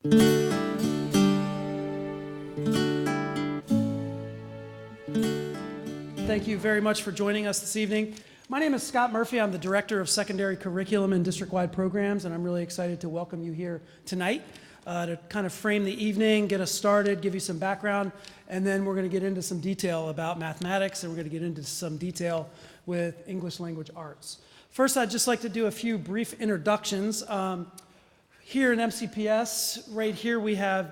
Thank you very much for joining us this evening. My name is Scott Murphy. I'm the Director of Secondary Curriculum and District-Wide Programs, and I'm really excited to welcome you here tonight to kind of frame the evening, get us started, give you some background, and then we're going to get into some detail about mathematics, and we're going to get into some detail with English language arts. First, I'd just like to do a few brief introductions. Here in MCPS, right here we have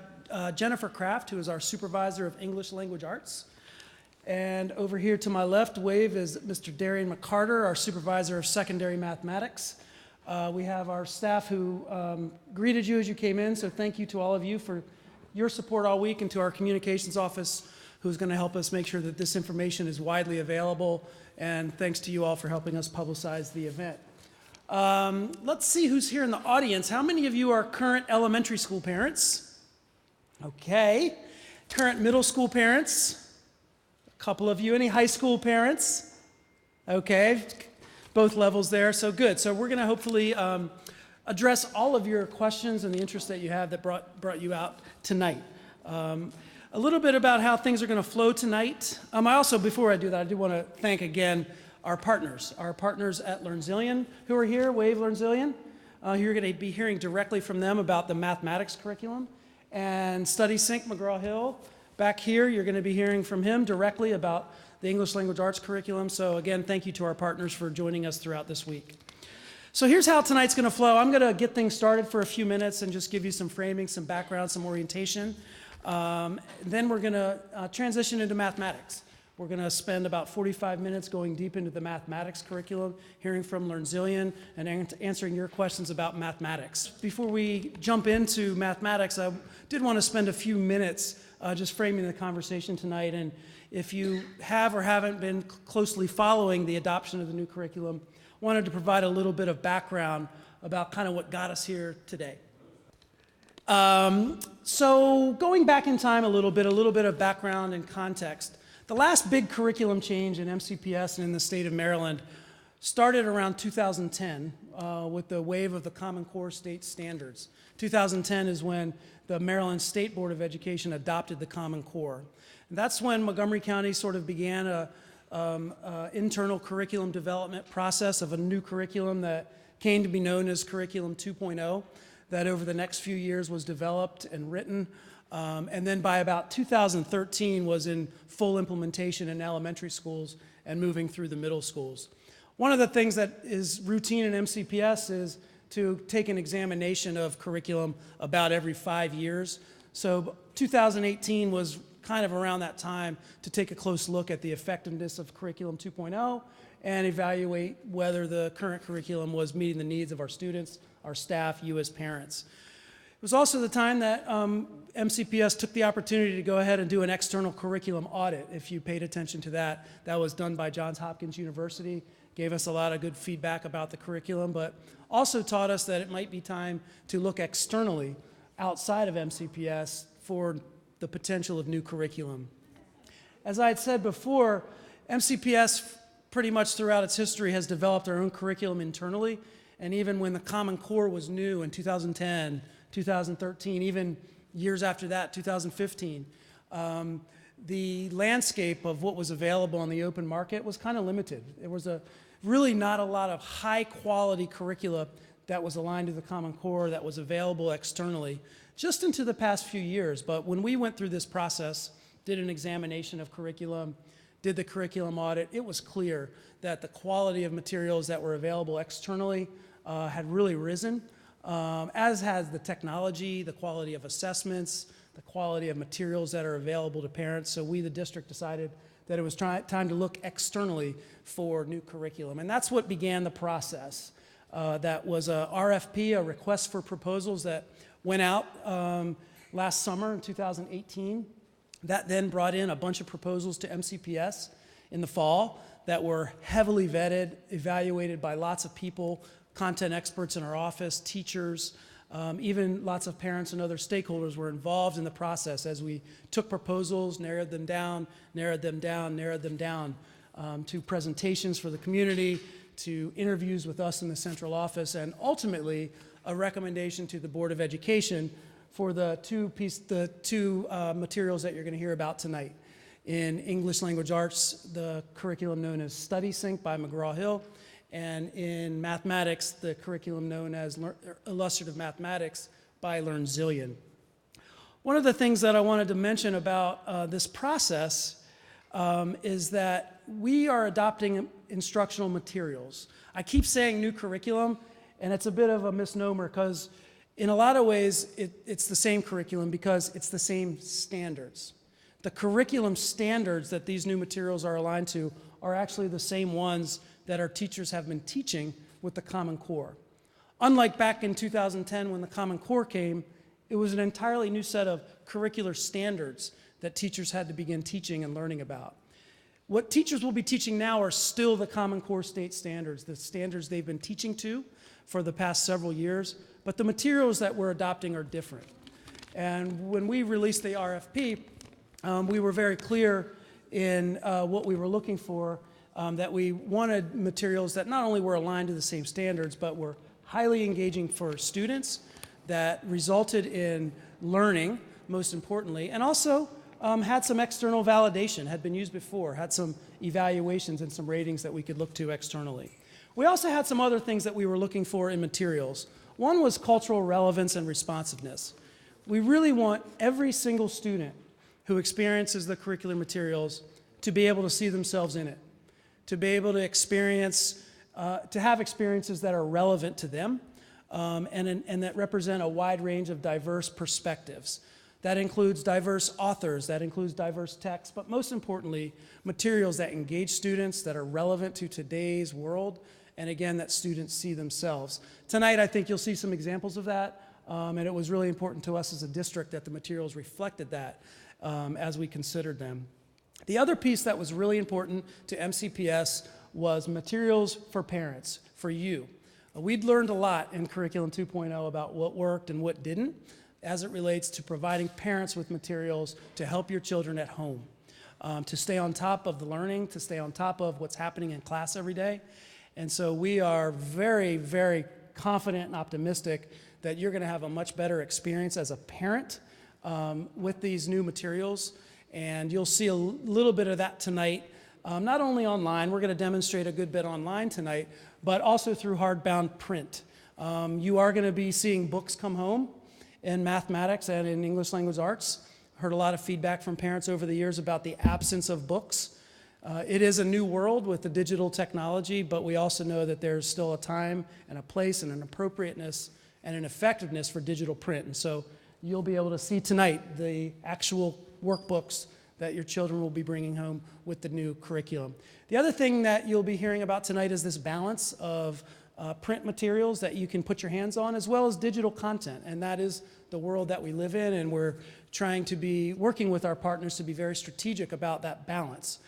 Jennifer Kraft, who is our Supervisor of English Language Arts. And over here to my left wave is Mr. Darian McCarter, our Supervisor of Secondary Mathematics. We have our staff who greeted you as you came in, so thank you to all of you for your support all week, and to our communications office who's going to help us make sure that this information is widely available, and thanks to you all for helping us publicize the event. Let's see who's here in the audience. How many of you are current elementary school parents? Okay. Current middle school parents? Couple of you. Any high school parents? Okay, both levels there, so good. So we're going to hopefully address all of your questions and the interest that you have that brought you out tonight. A little bit about how things are going to flow tonight. I also, before I do that, I do want to thank again our partners at LearnZillion who are here. Wave LearnZillion. You're going to be hearing directly from them about the mathematics curriculum. And StudySync McGraw-Hill. Back here, you're going to be hearing from him directly about the English language arts curriculum. So again, thank you to our partners for joining us throughout this week. So here's how tonight's going to flow. I'm going to get things started for a few minutes and just give you some framing, some background, some orientation. Then we're going to transition into mathematics. We're going to spend about 45 minutes going deep into the mathematics curriculum, hearing from LearnZillion, and answering your questions about mathematics. Before we jump into mathematics, I did want to spend a few minutes just framing the conversation tonight. And if you have or haven't been closely following the adoption of the new curriculum, wanted to provide a little bit of background about kind of what got us here today. So going back in time a little bit of background and context. The last big curriculum change in MCPS and in the state of Maryland started around 2010 with the wave of the Common Core state standards. 2010 is when the Maryland State Board of Education adopted the Common Core. And that's when Montgomery County sort of began a internal curriculum development process of a new curriculum that came to be known as Curriculum 2.0, that over the next few years was developed and written. And then by about 2013 was in full implementation in elementary schools and moving through the middle schools. One of the things that is routine in MCPS is to take an examination of curriculum about every 5 years. So 2018 was kind of around that time to take a close look at the effectiveness of Curriculum 2.0 and evaluate whether the current curriculum was meeting the needs of our students, our staff, you as parents. It was also the time that MCPS took the opportunity to go ahead and do an external curriculum audit. If you paid attention to that, that was done by Johns Hopkins University, gave us a lot of good feedback about the curriculum, but also taught us that it might be time to look externally outside of MCPS for the potential of new curriculum. As I had said before, MCPS pretty much throughout its history has developed our own curriculum internally, and even when the Common Core was new in 2010, 2013, even years after that, 2015, the landscape of what was available on the open market was kind of limited. There was really not a lot of high quality curricula that was aligned to the Common Core that was available externally just into the past few years. But when we went through this process, did an examination of curriculum, did the curriculum audit, it was clear that the quality of materials that were available externally had really risen, as has the technology, the quality of assessments, the quality of materials that are available to parents. So we, the district, decided that it was time to look externally for new curriculum. And that's what began the process. That was a RFP, a request for proposals, that went out last summer in 2018. That then brought in a bunch of proposals to MCPS in the fall that were heavily vetted, evaluated by lots of people, content experts in our office, teachers, even lots of parents and other stakeholders were involved in the process as we took proposals, narrowed them down, to presentations for the community, to interviews with us in the central office, and ultimately a recommendation to the Board of Education for the two materials that you're going to hear about tonight. In English Language Arts, the curriculum known as Study Sync by McGraw-Hill, and in mathematics, the curriculum known as Illustrative Mathematics by LearnZillion. One of the things that I wanted to mention about this process is that we are adopting instructional materials. I keep saying new curriculum, and it's a bit of a misnomer because in a lot of ways it's the same curriculum because it's the same standards. The curriculum standards that these new materials are aligned to are actually the same ones that our teachers have been teaching with the Common Core. Unlike back in 2010 when the Common Core came, it was an entirely new set of curricular standards that teachers had to begin teaching and learning about. What teachers will be teaching now are still the Common Core state standards, the standards they've been teaching to for the past several years, but the materials that we're adopting are different. And when we released the RFP, we were very clear in what we were looking for, that we wanted materials that not only were aligned to the same standards, but were highly engaging for students, that resulted in learning, most importantly, and also had some external validation, had been used before, had some evaluations and some ratings that we could look to externally. We also had some other things that we were looking for in materials. One was cultural relevance and responsiveness. We really want every single student who experiences the curricular materials to be able to see themselves in it, to be able to experience, to have experiences that are relevant to them, and that represent a wide range of diverse perspectives. That includes diverse authors, that includes diverse texts, but most importantly, materials that engage students, that are relevant to today's world, and again, that students see themselves. Tonight, I think you'll see some examples of that, and it was really important to us as a district that the materials reflected that as we considered them. The other piece that was really important to MCPS was materials for parents, for you. We'd learned a lot in Curriculum 2.0 about what worked and what didn't as it relates to providing parents with materials to help your children at home, to stay on top of the learning, to stay on top of what's happening in class every day. And so we are very, very confident and optimistic that you're going to have a much better experience as a parent with these new materials. And you'll see a little bit of that tonight, not only online, we're going to demonstrate a good bit online tonight, but also through hardbound print. You are going to be seeing books come home in mathematics and in English Language Arts. Heard a lot of feedback from parents over the years about the absence of books. It is a new world with the digital technology, but we also know that there's still a time and a place and an appropriateness and an effectiveness for digital print. And so you'll be able to see tonight the actual workbooks that your children will be bringing home with the new curriculum. The other thing that you'll be hearing about tonight is this balance of print materials that you can put your hands on, as well as digital content. And that is the world that we live in, and we're trying to be working with our partners to be very strategic about that balance.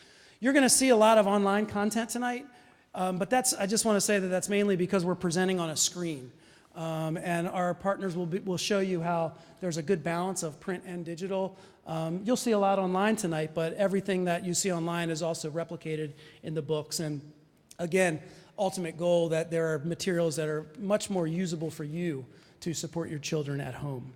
You're going to see a lot of online content tonight, but I just want to say that that's mainly because we're presenting on a screen. And our partners will show you how there's a good balance of print and digital. You'll see a lot online tonight, but everything that you see online is also replicated in the books. And again, ultimate goal that there are materials that are much more usable for you to support your children at home.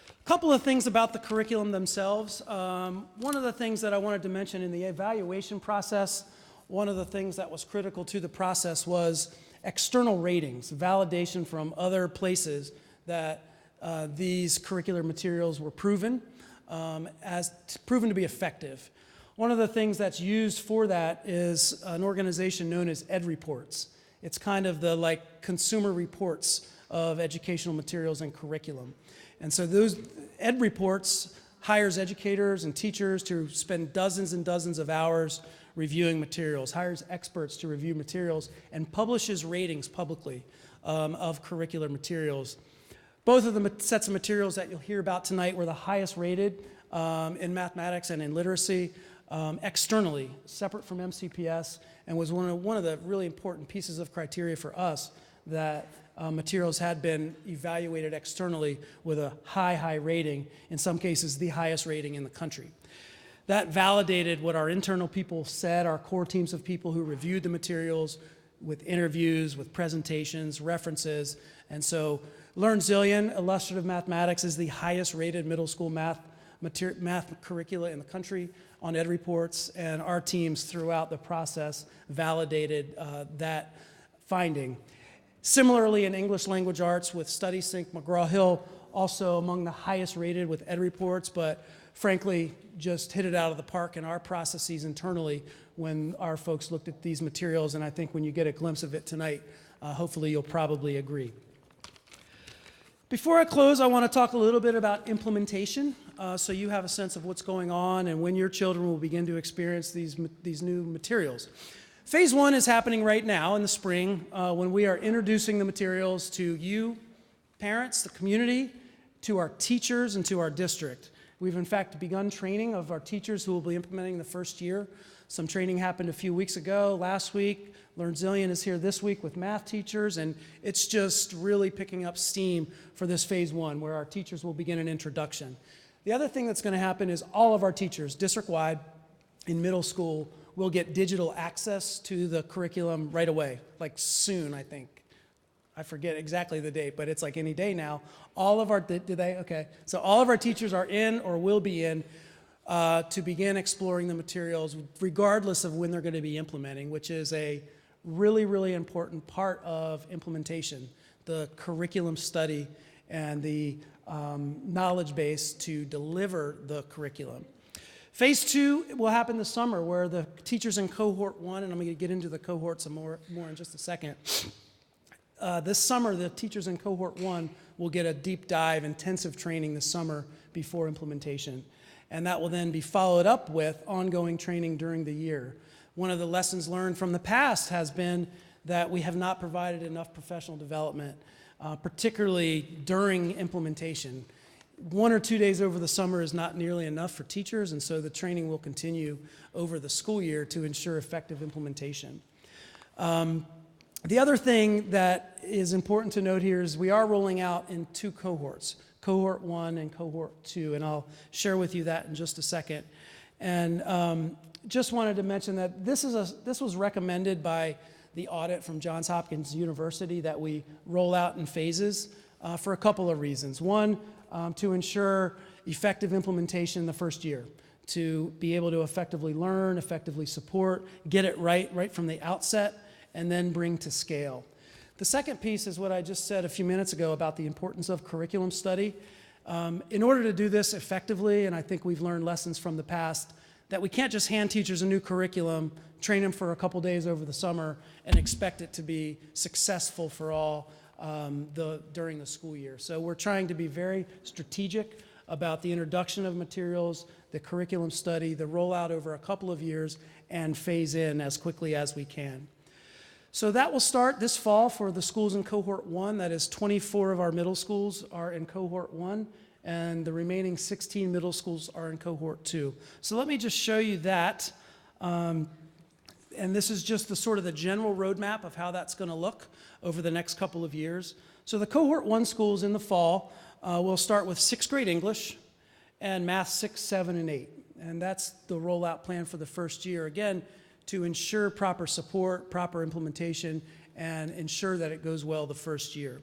A couple of things about the curriculum themselves. One of the things that I wanted to mention in the evaluation process, one of the things that was critical to the process was external ratings, validation from other places that these curricular materials were proven to be effective. One of the things that's used for that is an organization known as EdReports. It's kind of the consumer reports of educational materials and curriculum. And so those EdReports hires educators and teachers to spend dozens and dozens of hours reviewing materials, hires experts to review materials, and publishes ratings publicly of curricular materials. Both of the sets of materials that you'll hear about tonight were the highest rated in mathematics and in literacy externally, separate from MCPS, and was one of the really important pieces of criteria for us that materials had been evaluated externally with a high rating, in some cases the highest rating in the country. That validated what our internal people said, our core teams of people who reviewed the materials with interviews, with presentations, references. And so Learn Zillion, Illustrative Mathematics, is the highest rated middle school math curricula in the country on Ed Reports, and our teams throughout the process validated that finding. Similarly, in English language arts with StudySync, McGraw-Hill, also among the highest rated with Ed Reports, but frankly, just hit it out of the park in our processes internally when our folks looked at these materials, and I think when you get a glimpse of it tonight, hopefully you'll probably agree. Before I close, I want to talk a little bit about implementation, so you have a sense of what's going on and when your children will begin to experience these new materials. Phase one is happening right now in the spring when we are introducing the materials to you, parents, the community, to our teachers, and to our district. We've in fact begun training of our teachers who will be implementing the first year. Some training happened a few weeks ago, last week. Learn Zillion is here this week with math teachers, and it's just really picking up steam for this phase one where our teachers will begin an introduction. The other thing that's going to happen is all of our teachers, district-wide, in middle school, will get digital access to the curriculum right away, like soon, I think. I forget exactly the date, but it's like any day now. All of our, did they? Okay. So all of our teachers are in or will be in to begin exploring the materials regardless of when they're going to be implementing, which is a really, really important part of implementation, the curriculum study and the knowledge base to deliver the curriculum. Phase two will happen this summer where the teachers in Cohort 1, and I'm going to get into the cohort some more in just a second. This summer, the teachers in Cohort 1 will get a deep dive, intensive training this summer before implementation. And that will then be followed up with ongoing training during the year. One of the lessons learned from the past has been that we have not provided enough professional development, particularly during implementation. 1 or 2 days over the summer is not nearly enough for teachers, and so the training will continue over the school year to ensure effective implementation. The other thing that is important to note here is we are rolling out in 2 cohorts, Cohort 1 and Cohort 2, and I'll share with you that in just a second. And just wanted to mention that this was recommended by the audit from Johns Hopkins University that we roll out in phases for a couple of reasons. One, to ensure effective implementation in the first year, to be able to effectively learn, effectively support, get it right from the outset, and then bring to scale. The second piece is what I just said a few minutes ago about the importance of curriculum study. In order to do this effectively, and I think we've learned lessons from the past, that we can't just hand teachers a new curriculum, train them for a couple days over the summer, and expect it to be successful for all during the school year. So we're trying to be very strategic about the introduction of materials, the curriculum study, the rollout over a couple of years, and phase in as quickly as we can. So that will start this fall for the schools in Cohort 1. That is 24 of our middle schools are in Cohort 1, and the remaining 16 middle schools are in Cohort 2. So let me just show you that. And this is just the sort of the general roadmap of how that's going to look over the next couple of years. So the Cohort 1 schools in the fall will start with 6th grade English and Math 6, 7, and 8. And that's the rollout plan for the first year. Again, to ensure proper support, proper implementation, and ensure that it goes well the first year.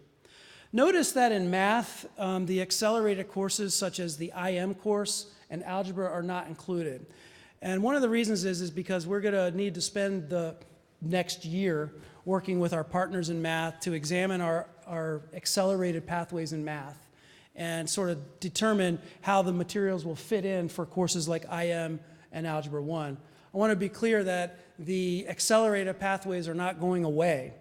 Notice that in math, the accelerated courses such as the IM course and algebra are not included. And one of the reasons is because we're going to need to spend the next year working with our partners in math to examine our accelerated pathways in math and sort of determine how the materials will fit in for courses like IM and Algebra 1. I want to be clear that the accelerated pathways are not going away.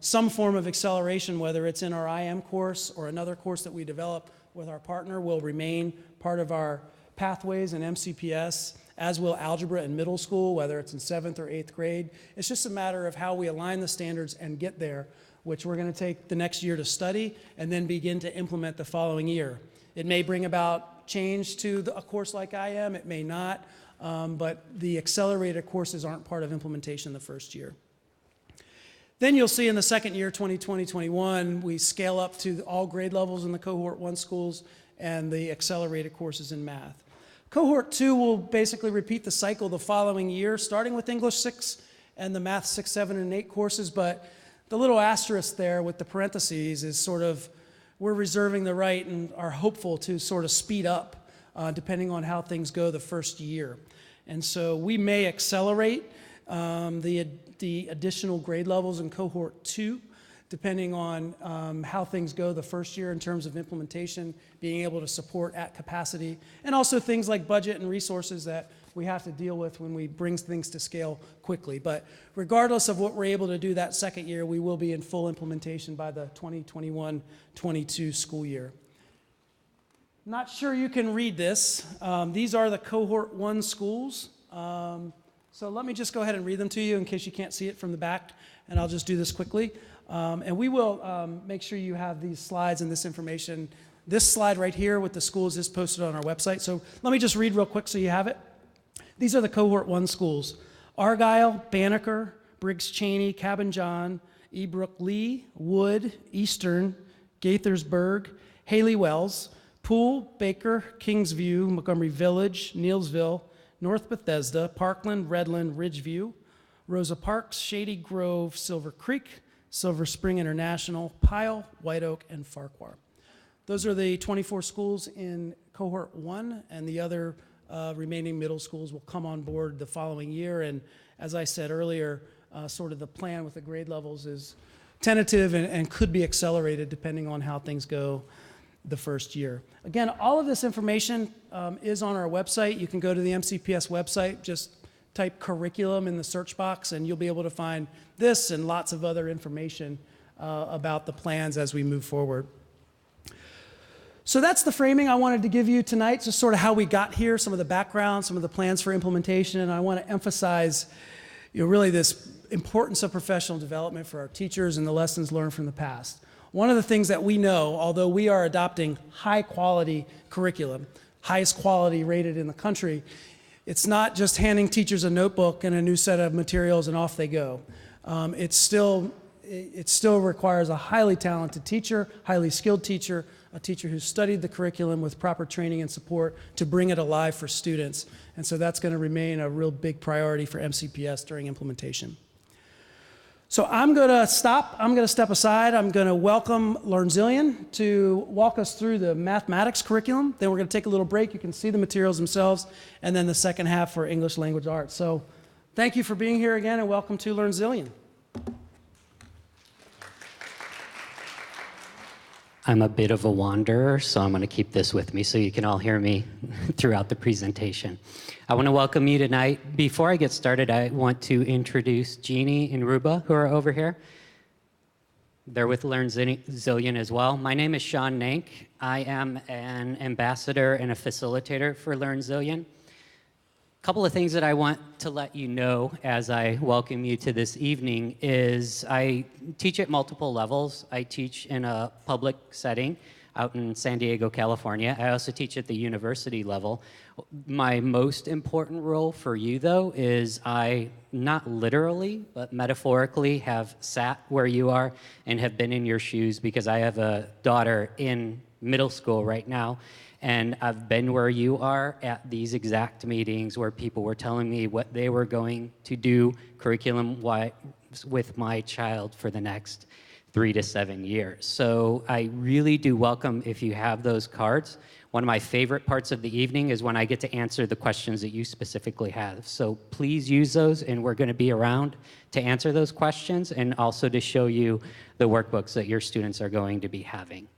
Some form of acceleration, whether it's in our IM course or another course that we develop with our partner, will remain part of our pathways in MCPS, as will algebra in middle school, whether it's in 7th or 8th grade. It's just a matter of how we align the standards and get there, which we're going to take the next year to study and then begin to implement the following year. It may bring about change to a course like IM, it may not. But the accelerated courses aren't part of implementation the first year. Then you'll see in the second year, 2020-21, we scale up to all grade levels in the Cohort 1 schools and the accelerated courses in math. Cohort 2 will basically repeat the cycle the following year, starting with English 6 and the Math 6, 7, and 8 courses, but the little asterisk there with the parentheses is sort of, we're reserving the right and are hopeful to sort of speed up depending on how things go the first year. And so we may accelerate the additional grade levels in Cohort 2, depending on how things go the first year in terms of implementation, being able to support at capacity, and also things like budget and resources that we have to deal with when we bring things to scale quickly. But regardless of what we're able to do that second year, we will be in full implementation by the 2021-22 school year. Not sure you can read this. These are the Cohort 1 schools. So let me just go ahead and read them to you in case you can't see it from the back, and I'll just do this quickly. And we will make sure you have these slides and this information. This slide right here with the schools is posted on our website. So let me just read real quick so you have it. These are the Cohort 1 schools: Argyle, Banneker, Briggs Cheney, Cabin John, Ebrook Lee, Wood, Eastern, Gaithersburg, Haley Wells, Poole, Baker, Kingsview, Montgomery Village, Neelsville, North Bethesda, Parkland, Redland, Ridgeview, Rosa Parks, Shady Grove, Silver Creek, Silver Spring International, Pyle, White Oak, and Farquhar. Those are the 24 schools in Cohort 1, and the other remaining middle schools will come on board the following year. And as I said earlier, sort of the plan with the grade levels is tentative and could be accelerated depending on how things go the first year. Again, all of this information is on our website. You can go to the MCPS website, just type curriculum in the search box, and you'll be able to find this and lots of other information about the plans as we move forward. So that's the framing I wanted to give you tonight, just sort of how we got here, some of the background, some of the plans for implementation, and I want to emphasize really this importance of professional development for our teachers and the lessons learned from the past. One of the things that we know, although we are adopting high quality curriculum, highest quality rated in the country, it's not just handing teachers a notebook and a new set of materials and off they go. It still requires a highly talented teacher, highly skilled teacher, a teacher who's studied the curriculum with proper training and support to bring it alive for students. And so that's going to remain a real big priority for MCPS during implementation. So I'm going to stop. I'm going to step aside. I'm going to welcome LearnZillion to walk us through the mathematics curriculum. Then we're going to take a little break. You can see the materials themselves, and then the second half for English language arts. So thank you for being here again, and welcome to LearnZillion. I'm a bit of a wanderer, so I'm going to keep this with me so you can all hear me throughout the presentation. I want to welcome you tonight. Before I get started, I want to introduce Jeannie and Ruba, who are over here. They're with LearnZillion as well. My name is Sean Nank. I am an ambassador and a facilitator for LearnZillion. A couple of things that I want to let you know as I welcome you to this evening is I teach at multiple levels. I teach in a public setting out in San Diego, California. I also teach at the university level. My most important role for you, though, is I, not literally, but metaphorically, have sat where you are and have been in your shoes because I have a daughter in middle school right now. And I've been where you are at these exact meetings where people were telling me what they were going to do curriculum-wise with my child for the next 3 to 7 years. So I really do welcome if you have those cards. One of my favorite parts of the evening is when I get to answer the questions that you specifically have. So please use those, and we're going to be around to answer those questions and also to show you the workbooks that your students are going to be having.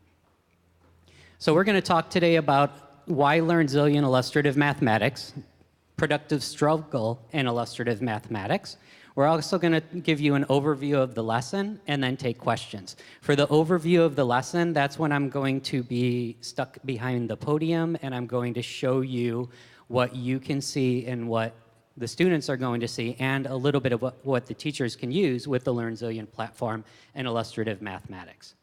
So we're going to talk today about why LearnZillion Illustrative Mathematics, productive struggle in illustrative mathematics. We're also going to give you an overview of the lesson and then take questions. For the overview of the lesson, that's when I'm going to be stuck behind the podium and I'm going to show you what you can see and what the students are going to see and a little bit of what the teachers can use with the LearnZillion platform in illustrative mathematics.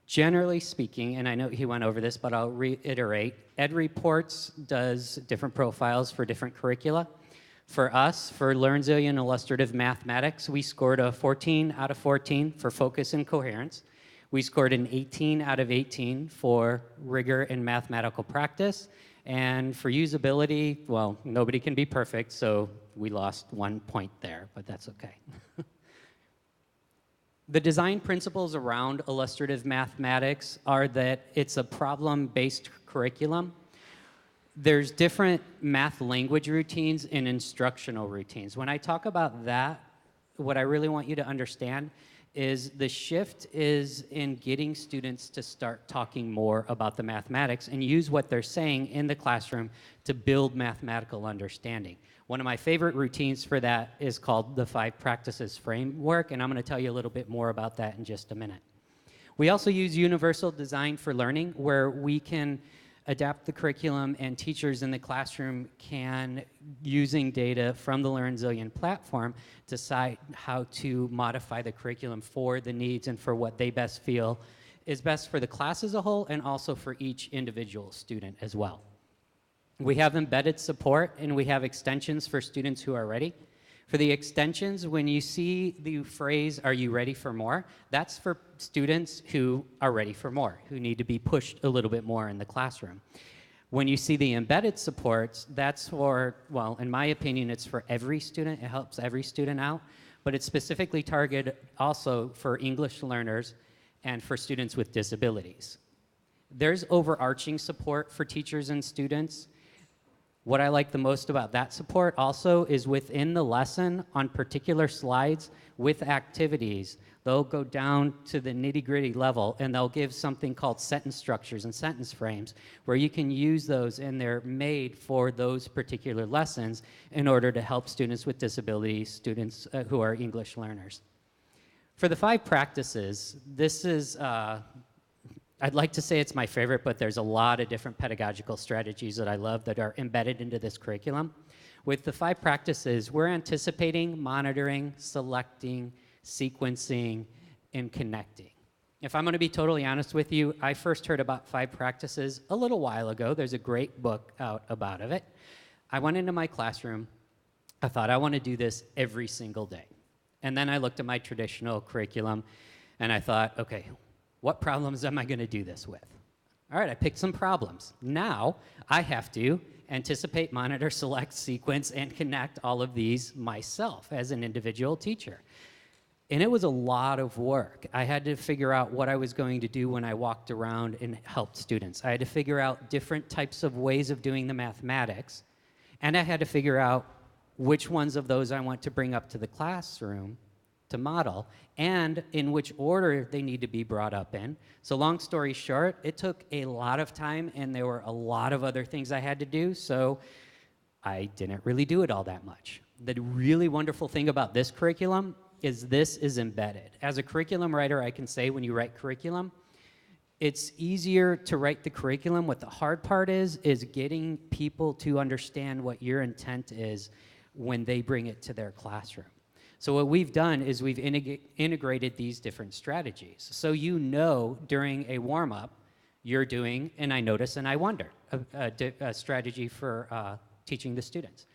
Generally speaking, and I know he went over this, but I'll reiterate, EdReports does different profiles for different curricula. For us, for LearnZillion Illustrative Mathematics, we scored a 14 out of 14 for focus and coherence. We scored an 18 out of 18 for rigor and mathematical practice. And for usability, well, nobody can be perfect, so we lost 1 point there, but that's okay. The design principles around illustrative mathematics are that it's a problem-based curriculum. There's different math language routines and instructional routines. When I talk about that, what I really want you to understand is the shift is in getting students to start talking more about the mathematics and use what they're saying in the classroom to build mathematical understanding. One of my favorite routines for that is called the 5 Practices Framework, and I'm going to tell you a little bit more about that in just a minute. We also use universal design for learning, where we can adapt the curriculum and teachers in the classroom can, using data from the LearnZillion platform, decide how to modify the curriculum for the needs and for what they best feel is best for the class as a whole and also for each individual student as well. We have embedded support and we have extensions for students who are ready. For the extensions, when you see the phrase, "Are you ready for more?" that's for students who are ready for more, who need to be pushed a little bit more in the classroom. When you see the embedded supports, that's for, well, in my opinion, it's for every student. It helps every student out, but it's specifically targeted also for English learners and for students with disabilities. There's overarching support for teachers and students. What I like the most about that support also is within the lesson on particular slides with activities, they'll go down to the nitty-gritty level and they'll give something called sentence structures and sentence frames where you can use those and they're made for those particular lessons in order to help students with disabilities, students who are English learners. For the 5 practices, this is I'd like to say it's my favorite, but there's a lot of different pedagogical strategies that I love that are embedded into this curriculum. With the 5 practices, we're anticipating, monitoring, selecting, sequencing, and connecting. If I'm going to be totally honest with you, I first heard about 5 practices a little while ago. There's a great book out about it. I went into my classroom. I thought, I want to do this every single day. And then I looked at my traditional curriculum, and I thought, okay, what problems am I going to do this with? All right, I picked some problems. Now I have to anticipate, monitor, select, sequence, and connect all of these myself as an individual teacher. And it was a lot of work. I had to figure out what I was going to do when I walked around and helped students. I had to figure out different types of ways of doing the mathematics, and I had to figure out which ones of those I want to bring up to the classroom to model, and in which order they need to be brought up in. So long story short, it took a lot of time and there were a lot of other things I had to do, so I didn't really do it all that much. The really wonderful thing about this curriculum is this is embedded. As a curriculum writer, I can say when you write curriculum, it's easier to write the curriculum. What the hard part is getting people to understand what your intent is when they bring it to their classroom. So what we've done is we've integrated these different strategies. So you know during a warm-up, you're doing an I notice and I wonder, a strategy for teaching the students.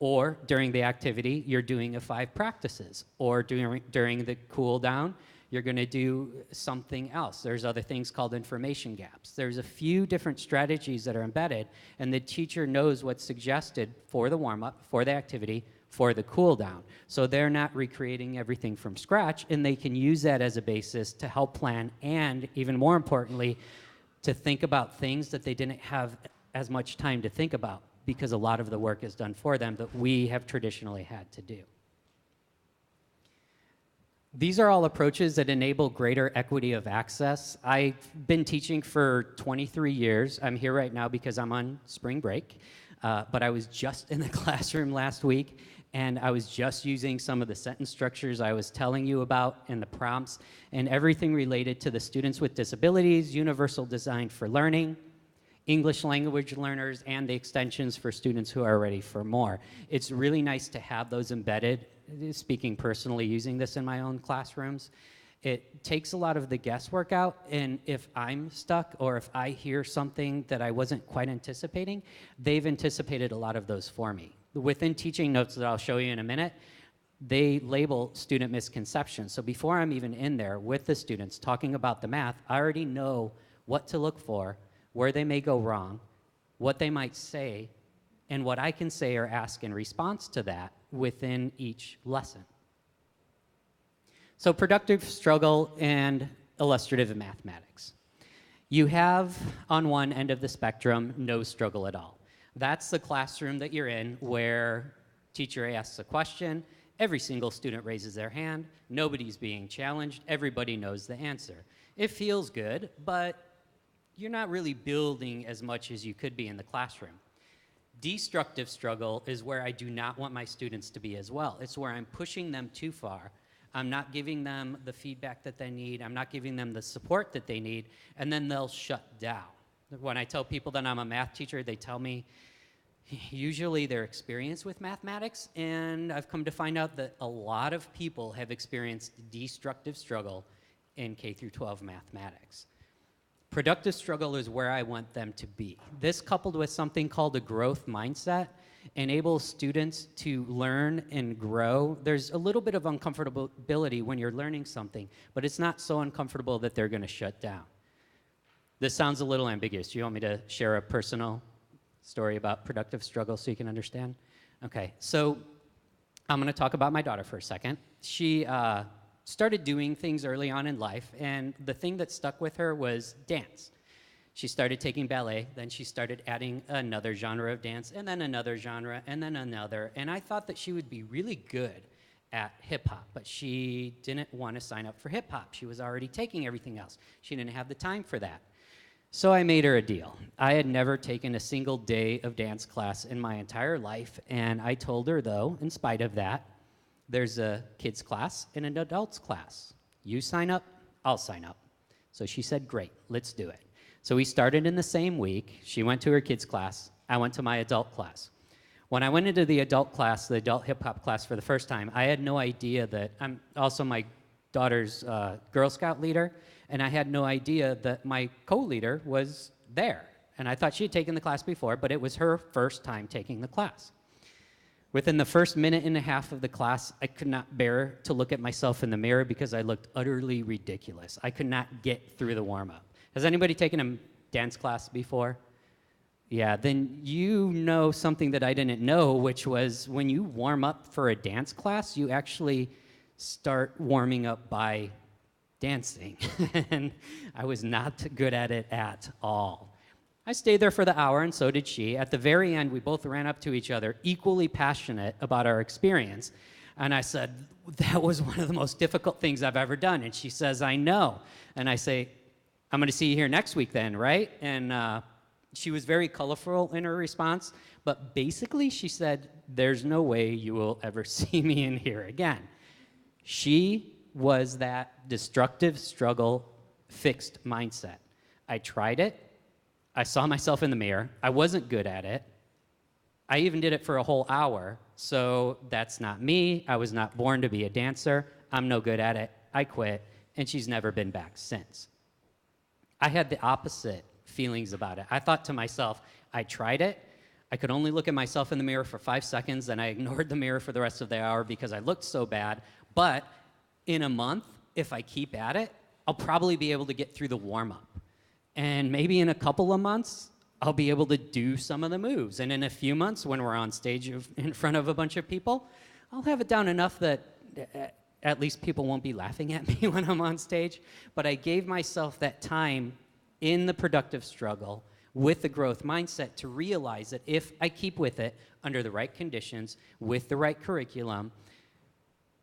Or during the activity, you're doing a 5 practices. Or during the cool down, you're going to do something else. There's other things called information gaps. There's a few different strategies that are embedded, and the teacher knows what's suggested for the warm-up, for the activity, for the cool down. So they're not recreating everything from scratch, and they can use that as a basis to help plan and, even more importantly, to think about things that they didn't have as much time to think about because a lot of the work is done for them that we have traditionally had to do. These are all approaches that enable greater equity of access. I've been teaching for 23 years. I'm here right now because I'm on spring break, but I was just in the classroom last week, and I was just using some of the sentence structures I was telling you about and the prompts and everything related to the students with disabilities, universal design for learning, English language learners, and the extensions for students who are ready for more. It's really nice to have those embedded. Speaking personally, using this in my own classrooms, it takes a lot of the guesswork out, and if I'm stuck or if I hear something that I wasn't quite anticipating, they've anticipated a lot of those for me. Within teaching notes that I'll show you in a minute, they label student misconceptions. So before I'm even in there with the students talking about the math, I already know what to look for, where they may go wrong, what they might say, and what I can say or ask in response to that within each lesson. So productive struggle and illustrative mathematics. You have, on one end of the spectrum, no struggle at all. That's the classroom that you're in where teacher asks a question, every single student raises their hand, nobody's being challenged, everybody knows the answer. It feels good, but you're not really building as much as you could be in the classroom. Destructive struggle is where I do not want my students to be as well. It's where I'm pushing them too far. I'm not giving them the feedback that they need. I'm not giving them the support that they need, and then they'll shut down. When I tell people that I'm a math teacher, they tell me usually their experience with mathematics, and I've come to find out that a lot of people have experienced destructive struggle in K through 12 mathematics. Productive struggle is where I want them to be. This, coupled with something called a growth mindset, enables students to learn and grow. There's a little bit of uncomfortability when you're learning something, but it's not so uncomfortable that they're going to shut down. This sounds a little ambiguous. Do you want me to share a personal story about productive struggle so you can understand? Okay, so I'm going to talk about my daughter for a second. She started doing things early on in life, and the thing that stuck with her was dance. She started taking ballet, then she started adding another genre of dance, and then another genre, and then another, and I thought that she would be really good at hip-hop, but she didn't want to sign up for hip-hop. She was already taking everything else. She didn't have the time for that. So I made her a deal. I had never taken a single day of dance class in my entire life, and I told her, though, in spite of that, there's a kids class and an adults class. You sign up, I'll sign up. So she said, great, let's do it. So we started in the same week. She went to her kids class. I went to my adult class. When I went into the adult class, the adult hip-hop class for the first time, I had no idea that I'm also my daughter's Girl Scout leader, and I had no idea that my co-leader was there. And I thought she had taken the class before, but it was her first time taking the class. Within the first minute and a half of the class, I could not bear to look at myself in the mirror because I looked utterly ridiculous. I could not get through the warm-up. Has anybody taken a dance class before? Yeah, then you know something that I didn't know, which was when you warm up for a dance class, you actually start warming up by dancing. And I was not good at it at all. I stayed there for the hour, and so did she. At the very end, we both ran up to each other, equally passionate about our experience. And I said, that was one of the most difficult things I've ever done. And she says, I know. And I say, I'm going to see you here next week then, right? And she was very colorful in her response. But basically, she said, there's no way you will ever see me in here again. She was that destructive struggle fixed mindset. I tried it. I saw myself in the mirror. I wasn't good at it. I even did it for a whole hour. So that's not me. I was not born to be a dancer. I'm no good at it. I quit. And she's never been back since. I had the opposite feelings about it. I thought to myself, I tried it. I could only look at myself in the mirror for 5 seconds, and I ignored the mirror for the rest of the hour because I looked so bad. But in a month, if I keep at it, I'll probably be able to get through the warm-up. And maybe in a couple of months, I'll be able to do some of the moves. And in a few months, when we're on stage in front of a bunch of people, I'll have it down enough that at least people won't be laughing at me when I'm on stage. But I gave myself that time in the productive struggle with the growth mindset to realize that if I keep with it under the right conditions, with the right curriculum,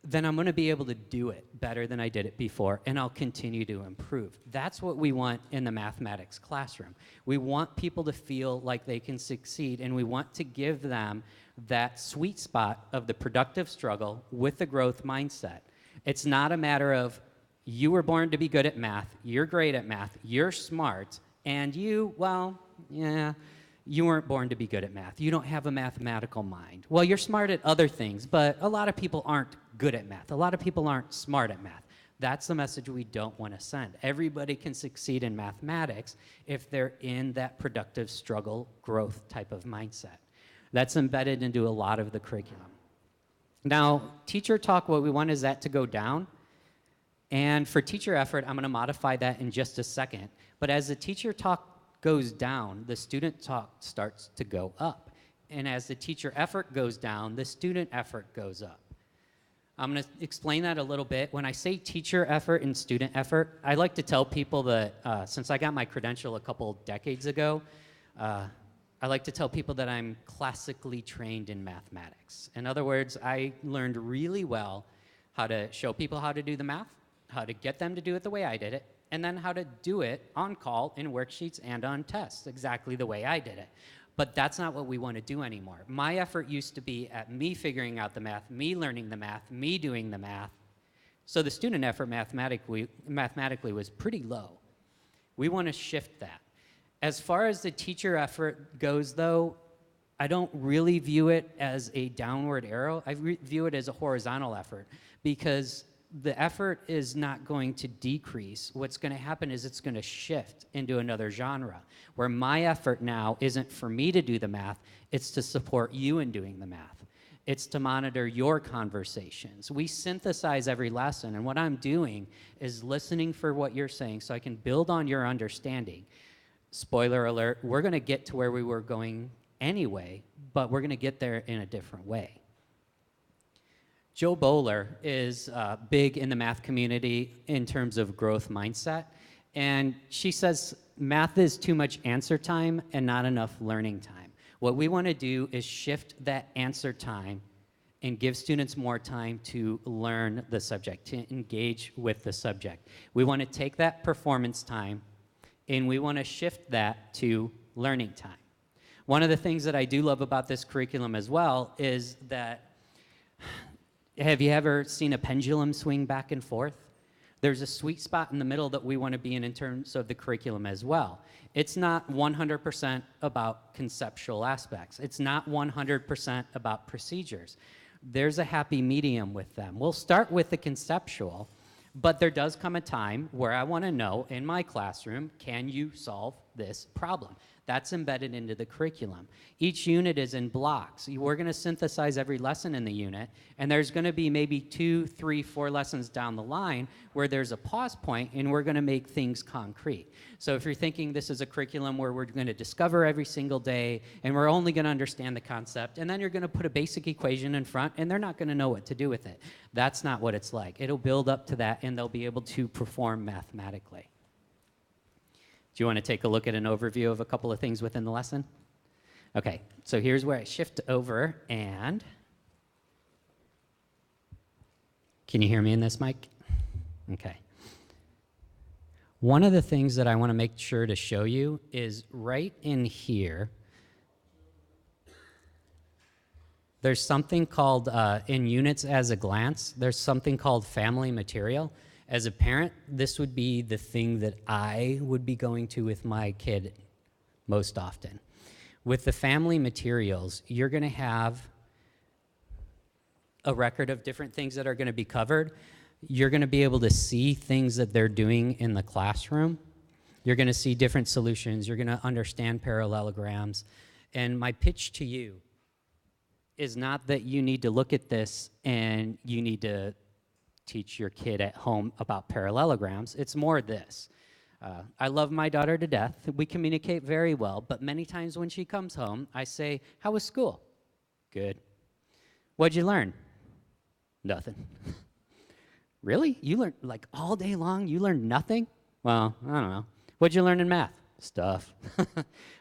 then I'm going to be able to do it better than I did it before, and I'll continue to improve. That's what we want in the mathematics classroom. We want people to feel like they can succeed, and we want to give them that sweet spot of the productive struggle with the growth mindset. It's not a matter of you were born to be good at math, you're great at math, you're smart, and you, well, yeah, you weren't born to be good at math. You don't have a mathematical mind. Well, you're smart at other things, but a lot of people aren't good at math. A lot of people aren't smart at math. That's the message we don't want to send. Everybody can succeed in mathematics if they're in that productive struggle growth type of mindset. That's embedded into a lot of the curriculum. Now, teacher talk, what we want is that to go down. And for teacher effort, I'm going to modify that in just a second. But as the teacher talk goes down, the student talk starts to go up. And as the teacher effort goes down, the student effort goes up. I'm going to explain that a little bit. When I say teacher effort and student effort, I like to tell people that since I got my credential a couple decades ago, I like to tell people that I'm classically trained in mathematics. In other words, I learned really well how to show people how to do the math, how to get them to do it the way I did it, and then how to do it on call in worksheets and on tests, exactly the way I did it. But that's not what we want to do anymore. My effort used to be at me figuring out the math, me learning the math, me doing the math. So the student effort mathematically was pretty low. We want to shift that. As far as the teacher effort goes, though, I don't really view it as a downward arrow. I view it as a horizontal effort, because the effort is not going to decrease. What's going to happen is it's going to shift into another genre, where my effort now isn't for me to do the math, it's to support you in doing the math. It's to monitor your conversations. We synthesize every lesson, and what I'm doing is listening for what you're saying so I can build on your understanding. Spoiler alert, we're going to get to where we were going anyway, but we're going to get there in a different way. Joe Bowler is big in the math community in terms of growth mindset, and she says math is too much answer time and not enough learning time. What we want to do is shift that answer time and give students more time to learn the subject, to engage with the subject. We want to take that performance time and we want to shift that to learning time. One of the things that I do love about this curriculum as well is that, have you ever seen a pendulum swing back and forth? There's a sweet spot in the middle that we want to be in terms of the curriculum as well. It's not 100% about conceptual aspects. It's not 100% about procedures. There's a happy medium with them. We'll start with the conceptual, but there does come a time where I want to know in my classroom, can you solve this problem? That's embedded into the curriculum. Each unit is in blocks. We're going to synthesize every lesson in the unit, and there's going to be maybe 2, 3, 4 lessons down the line where there's a pause point, and we're going to make things concrete. So if you're thinking this is a curriculum where we're going to discover every single day, and we're only going to understand the concept, and then you're going to put a basic equation in front, and they're not going to know what to do with it. That's not what it's like. It'll build up to that, and they'll be able to perform mathematically. Do you want to take a look at an overview of a couple of things within the lesson? Okay, so here's where I shift over, and can you hear me in this mic? Okay. One of the things that I want to make sure to show you is right in here, there's something called, in units as a glance, there's something called family material. As a parent, this would be the thing that I would be going to with my kid most often. With the family materials, you're going to have a record of different things that are going to be covered. You're going to be able to see things that they're doing in the classroom. You're going to see different solutions. You're going to understand parallelograms. And my pitch to you is not that you need to look at this and you need to teach your kid at home about parallelograms. It's more this. I love my daughter to death. We communicate very well, but many times when she comes home, I say, "How was school?" "Good." "What'd you learn?" "Nothing." "Really? You learned like all day long? You learned nothing?" "Well, I don't know." "What'd you learn in math?" "Stuff."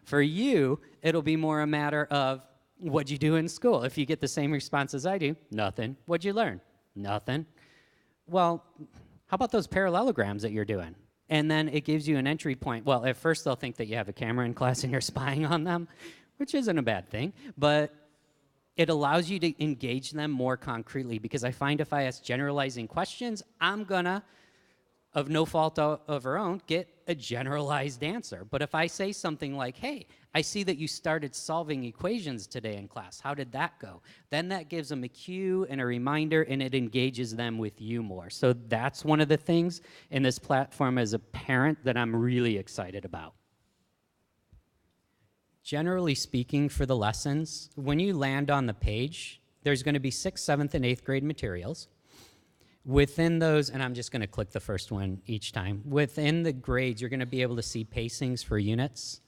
For you, it'll be more a matter of, what'd you do in school? If you get the same response as I do, "Nothing." "What'd you learn?" "Nothing." "Well, how about those parallelograms that you're doing?" And then it gives you an entry point. Well, at first they'll think that you have a camera in class and you're spying on them, which isn't a bad thing, but it allows you to engage them more concretely, because I find if I ask generalizing questions, I'm gonna, of no fault of her own, get a generalized answer. But if I say something like, "Hey, I see that you started solving equations today in class. How did that go?" Then that gives them a cue and a reminder, and it engages them with you more. So that's one of the things in this platform as a parent that I'm really excited about. Generally speaking, for the lessons, when you land on the page, there's going to be 6th, 7th, and 8th grade materials. Within those, and I'm just going to click the first one each time, within the grades, you're going to be able to see pacings for units.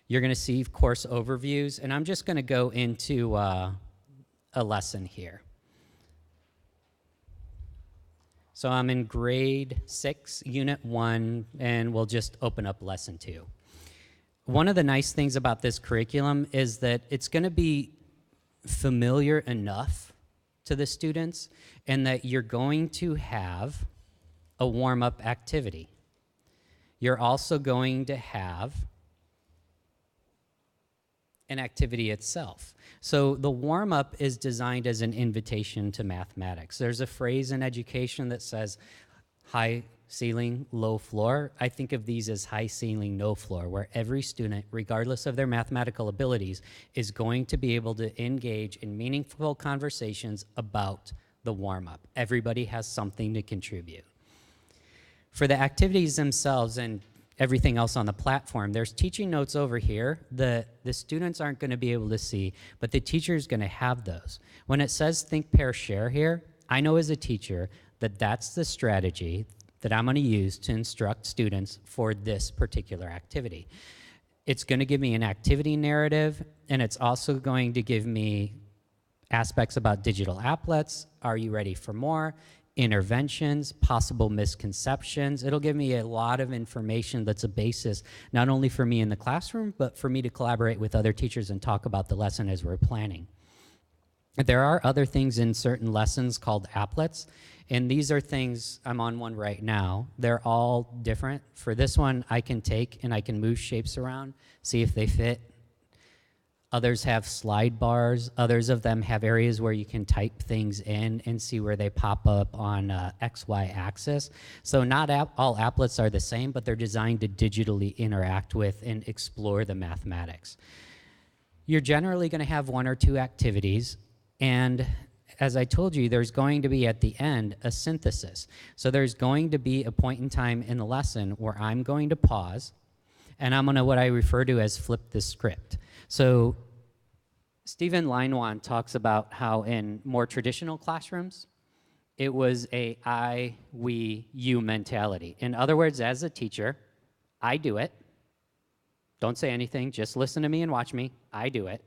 You're going to see course overviews, and I'm just going to go into a lesson here. So I'm in grade 6, unit 1, and we'll just open up lesson 2. One of the nice things about this curriculum is that it's going to be familiar enough to the students and that you're going to have a warm-up activity. You're also going to have an activity itself. So the warm-up is designed as an invitation to mathematics. There's a phrase in education that says high ceiling, low floor. I think of these as high ceiling, no floor, where every student, regardless of their mathematical abilities, is going to be able to engage in meaningful conversations about the warm-up. Everybody has something to contribute. For the activities themselves and everything else on the platform, there's teaching notes over here that the students aren't going to be able to see, but the teacher is going to have those. When it says think, pair, share here, I know as a teacher that that's the strategy that I'm going to use to instruct students for this particular activity. It's going to give me an activity narrative, and it's also going to give me aspects about digital applets. Are you ready for more? Interventions, possible misconceptions. It'll give me a lot of information that's a basis not only for me in the classroom, but for me to collaborate with other teachers and talk about the lesson as we're planning. There are other things in certain lessons called applets, and these are things, I'm on one right now. They're all different. For this one, I can take and I can move shapes around, see if they fit. Others have slide bars. Others of them have areas where you can type things in and see where they pop up on XY axis. So not all applets are the same, but they're designed to digitally interact with and explore the mathematics. You're generally going to have 1 or 2 activities, and as I told you, there's going to be at the end a synthesis. So there's going to be a point in time in the lesson where I'm going to pause, and I'm going to what I refer to as flip the script. So Stephen Leinwan talks about how in more traditional classrooms, it was a I, we, you mentality. In other words, as a teacher, I do it. Don't say anything, just listen to me and watch me. I do it.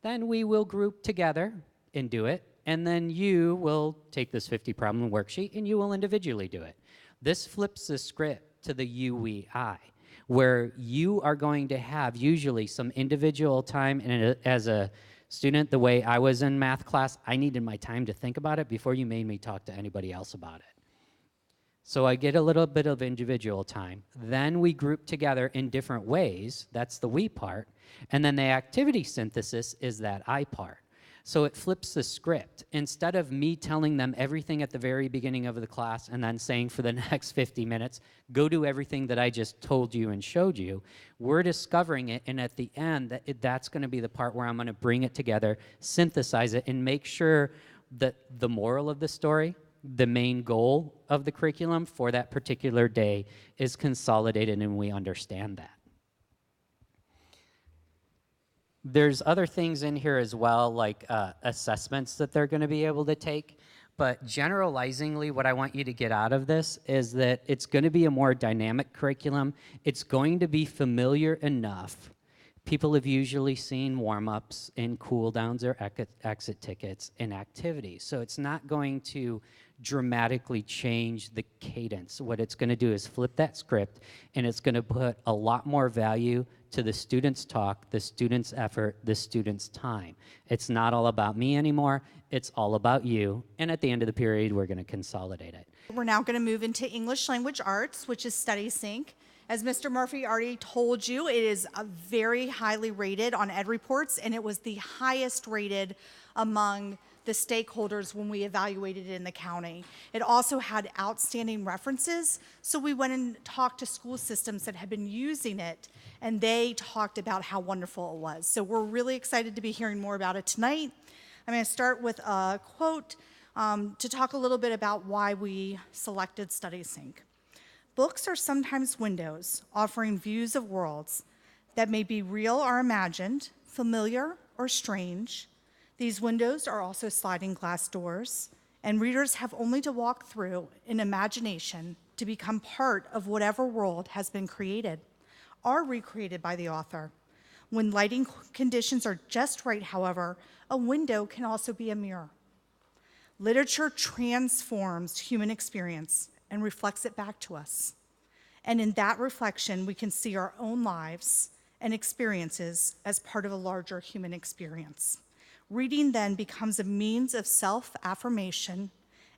Then we will group together and do it. And then you will take this 50 problem worksheet and you will individually do it. This flips the script to the you, we, I, where you are going to have usually some individual time, and as a student, the way I was in math class, I needed my time to think about it before you made me talk to anybody else about it. So I get a little bit of individual time. Then we group together in different ways. That's the we part. And then the activity synthesis is that I part. So it flips the script. Instead of me telling them everything at the very beginning of the class and then saying for the next 50 minutes, go do everything that I just told you and showed you, we're discovering it, and at the end, that's going to be the part where I'm going to bring it together, synthesize it, and make sure that the moral of the story, the main goal of the curriculum for that particular day is consolidated and we understand that. There's other things in here as well, like assessments that they're going to be able to take. But generalizingly, what I want you to get out of this is that it's going to be a more dynamic curriculum. It's going to be familiar enough. People have usually seen warm-ups and cool-downs or exit tickets in activities. So it's not going to dramatically change the cadence. What it's going to do is flip that script, and it's going to put a lot more value to the student's talk, the student's effort, the student's time. It's not all about me anymore. It's all about you. And at the end of the period, we're going to consolidate it. We're now going to move into English Language Arts, which is Study Sync. As Mr. Murphy already told you, it is very highly rated on Ed Reports, and it was the highest rated among the stakeholders when we evaluated it in the county. It also had outstanding references, so we went and talked to school systems that had been using it, and they talked about how wonderful it was. So we're really excited to be hearing more about it tonight. I'm going to start with a quote to talk a little bit about why we selected Study Sync. Books are sometimes windows offering views of worlds that may be real or imagined, familiar or strange. These windows are also sliding glass doors, and readers have only to walk through in imagination to become part of whatever world has been created or recreated by the author. When lighting conditions are just right, however, a window can also be a mirror. Literature transforms human experience and reflects it back to us. And in that reflection, we can see our own lives and experiences as part of a larger human experience. Reading then becomes a means of self-affirmation,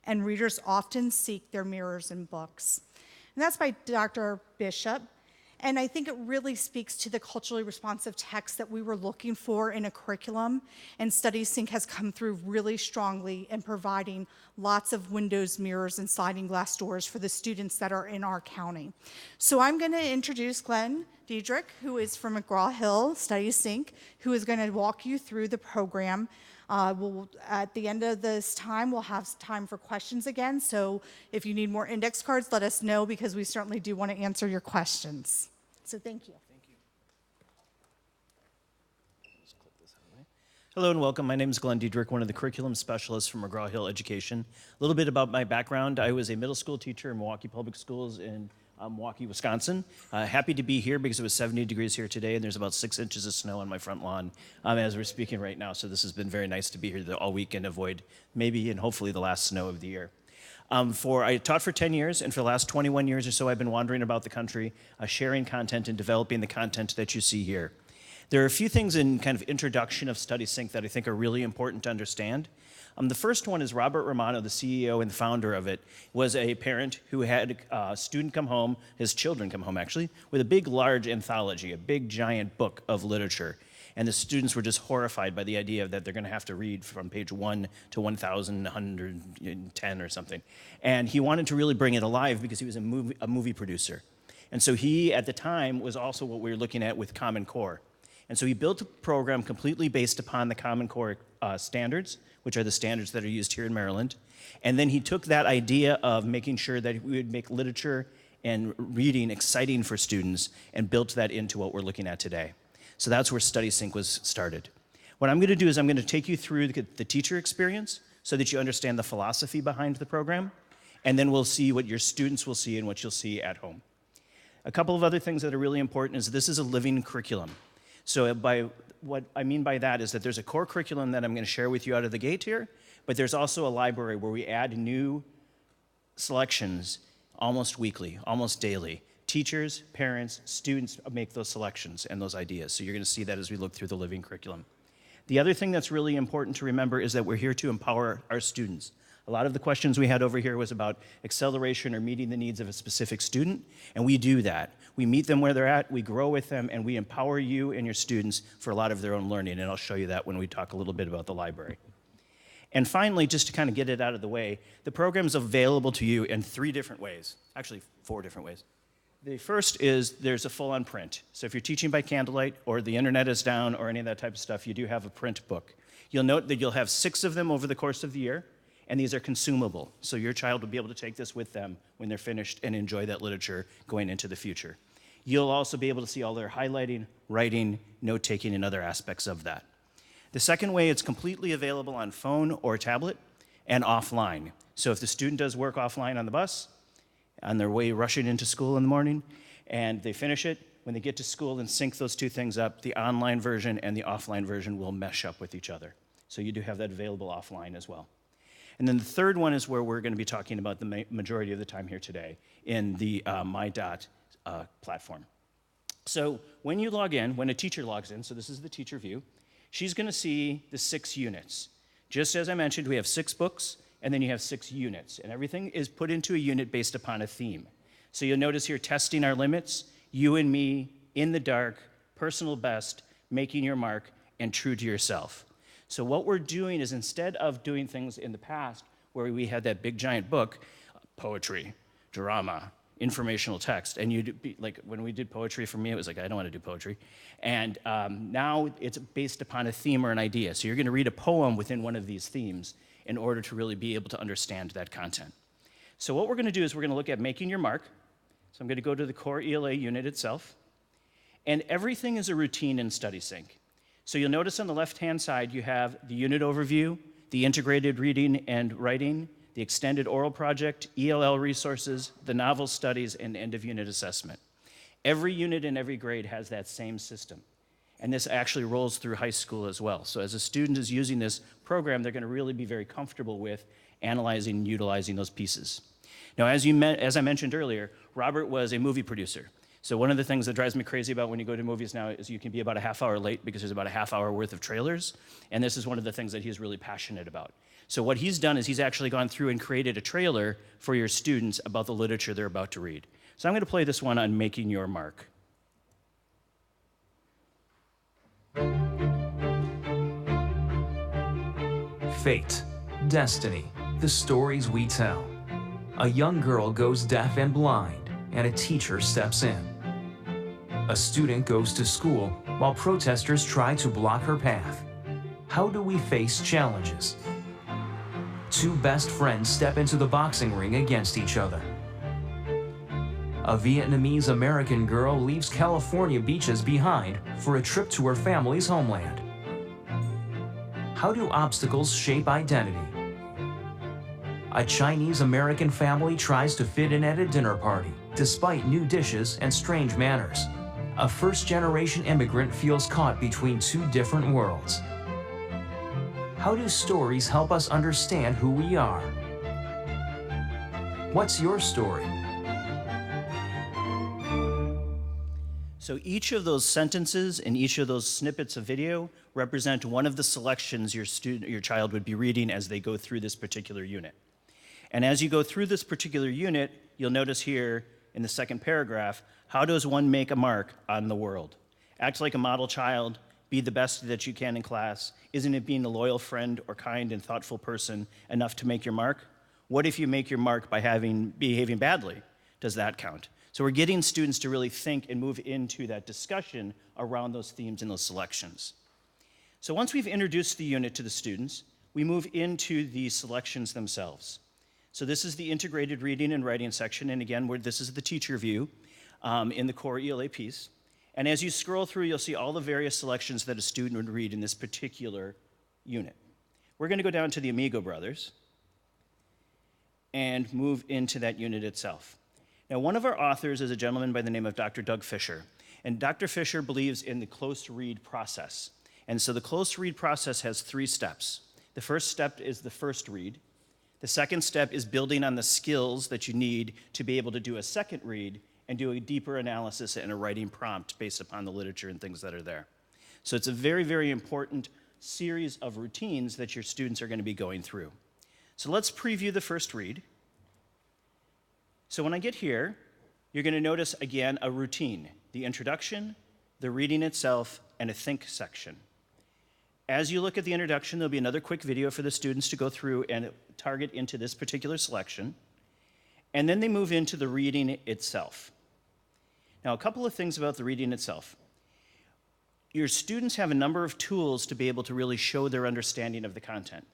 and readers often seek their mirrors in books. And that's by Dr. Bishop. And I think it really speaks to the culturally responsive text that we were looking for in a curriculum. And StudySync has come through really strongly in providing lots of windows, mirrors, and sliding glass doors for the students that are in our county. So I'm going to introduce Glenn Diedrich, who is from McGraw-Hill StudySync, who is going to walk you through the program. At the end of this time, we'll have time for questions again. So if you need more index cards, let us know, because we certainly do want to answer your questions. So thank you. Hello and welcome. My name is Glenn Diedrich, one of the curriculum specialists from McGraw-Hill Education. A little bit about my background. I was a middle school teacher in Milwaukee Public Schools in Milwaukee, Wisconsin. Happy to be here because it was 70 degrees here today, and there's about 6 inches of snow on my front lawn as we're speaking right now. So this has been very nice to be here all week and avoid maybe and hopefully the last snow of the year. I taught for 10 years, and for the last 21 years or so, I've been wandering about the country, sharing content and developing the content that you see here. There are a few things in kind of introduction of StudySync that I think are really important to understand. The first one is Robert Romano, the CEO and founder of it, was a parent who had a student come home, his children come home actually, with a big, large anthology, a big, giant book of literature. And the students were just horrified by the idea that they're going to have to read from page 1 to 1,110 or something. And he wanted to really bring it alive because he was a movie producer. And so he, at the time, was also what we were looking at with Common Core. And so he built a program completely based upon the Common Core standards, which are the standards that are used here in Maryland. And then he took that idea of making sure that we would make literature and reading exciting for students and built that into what we're looking at today. So that's where StudySync was started. What I'm going to do is I'm going to take you through the teacher experience so that you understand the philosophy behind the program, and then we'll see what your students will see and what you'll see at home. A couple of other things that are really important is this is a living curriculum. So what I mean by that is that there's a core curriculum that I'm going to share with you out of the gate here, but there's also a library where we add new selections almost weekly, almost daily. Teachers, parents, students make those selections and those ideas. So you're going to see that as we look through the living curriculum. The other thing that's really important to remember is that we're here to empower our students. A lot of the questions we had over here was about acceleration or meeting the needs of a specific student, and we do that. We meet them where they're at, we grow with them, and we empower you and your students for a lot of their own learning, and I'll show you that when we talk a little bit about the library. And finally, just to kind of get it out of the way, the program's available to you in 3 different ways, actually 4 different ways. The first is there's a full-on print. So if you're teaching by candlelight or the internet is down or any of that type of stuff, you do have a print book. You'll note that you'll have 6 of them over the course of the year, and these are consumable. So your child will be able to take this with them when they're finished and enjoy that literature going into the future. You'll also be able to see all their highlighting, writing, note-taking, and other aspects of that. The second way, it's completely available on phone or tablet and offline. So if the student does work offline on the bus, on their way rushing into school in the morning, and they finish it, when they get to school and sync those 2 things up, the online version and the offline version will mesh up with each other. So you do have that available offline as well. And then the third one is where we're going to be talking about the majority of the time here today in the MyDot platform. So when you log in, when a teacher logs in, so this is the teacher view, she's going to see the 6 units. Just as I mentioned, we have 6 books, and then you have 6 units, and everything is put into a unit based upon a theme. So you'll notice here, testing our limits, you and me, in the dark, personal best, making your mark, and true to yourself. So what we're doing is instead of doing things in the past where we had that big giant book, poetry, drama, informational text, and you'd be like, when we did poetry for me, it was like, I don't want to do poetry. And now it's based upon a theme or an idea. So you're going to read a poem within one of these themes in order to really be able to understand that content. So what we're going to do is we're going to look at making your mark. So I'm going to go to the core ELA unit itself. And everything is a routine in StudySync. So you'll notice on the left-hand side, you have the unit overview, the integrated reading and writing, the extended oral project, ELL resources, the novel studies, and end-of-unit assessment. Every unit in every grade has that same system. And this actually rolls through high school as well. So as a student is using this program, they're going to really be very comfortable with analyzing and utilizing those pieces. Now, as I mentioned earlier, Robert was a movie producer. So one of the things that drives me crazy about when you go to movies now is you can be about a half hour late because there's about a half hour worth of trailers. And this is one of the things that he's really passionate about. So what he's done is he's actually gone through and created a trailer for your students about the literature they're about to read. So I'm going to play this one on Making Your Mark. Fate, destiny, the stories we tell. A young girl goes deaf and blind, and a teacher steps in. A student goes to school while protesters try to block her path. How do we face challenges? Two best friends step into the boxing ring against each other. A Vietnamese-American girl leaves California beaches behind for a trip to her family's homeland. How do obstacles shape identity? A Chinese-American family tries to fit in at a dinner party, despite new dishes and strange manners. A first-generation immigrant feels caught between two different worlds. How do stories help us understand who we are? What's your story? So each of those sentences and each of those snippets of video represent one of the selections your child would be reading as they go through this particular unit. And as you go through this particular unit, you'll notice here in the second paragraph, how does one make a mark on the world? Act like a model child, be the best that you can in class. Isn't it being a loyal friend or kind and thoughtful person enough to make your mark? What if you make your mark by behaving badly? Does that count? So we're getting students to really think and move into that discussion around those themes and those selections. So once we've introduced the unit to the students, we move into the selections themselves. So this is the integrated reading and writing section, and again, this is the teacher view in the core ELA piece. And as you scroll through, you'll see all the various selections that a student would read in this particular unit. We're going to go down to the Amigo Brothers and move into that unit itself. Now, one of our authors is a gentleman by the name of Dr. Doug Fisher, and Dr. Fisher believes in the close read process. And so the close read process has 3 steps. The first step is the first read. The second step is building on the skills that you need to be able to do a second read and do a deeper analysis and a writing prompt based upon the literature and things that are there. So it's a very, very important series of routines that your students are going to be going through. So let's preview the first read. So when I get here, you're going to notice, again, a routine, the introduction, the reading itself, and a think section. As you look at the introduction, there'll be another quick video for the students to go through and target into this particular selection. And then they move into the reading itself. Now, a couple of things about the reading itself. Your students have a number of tools to be able to really show their understanding of the content.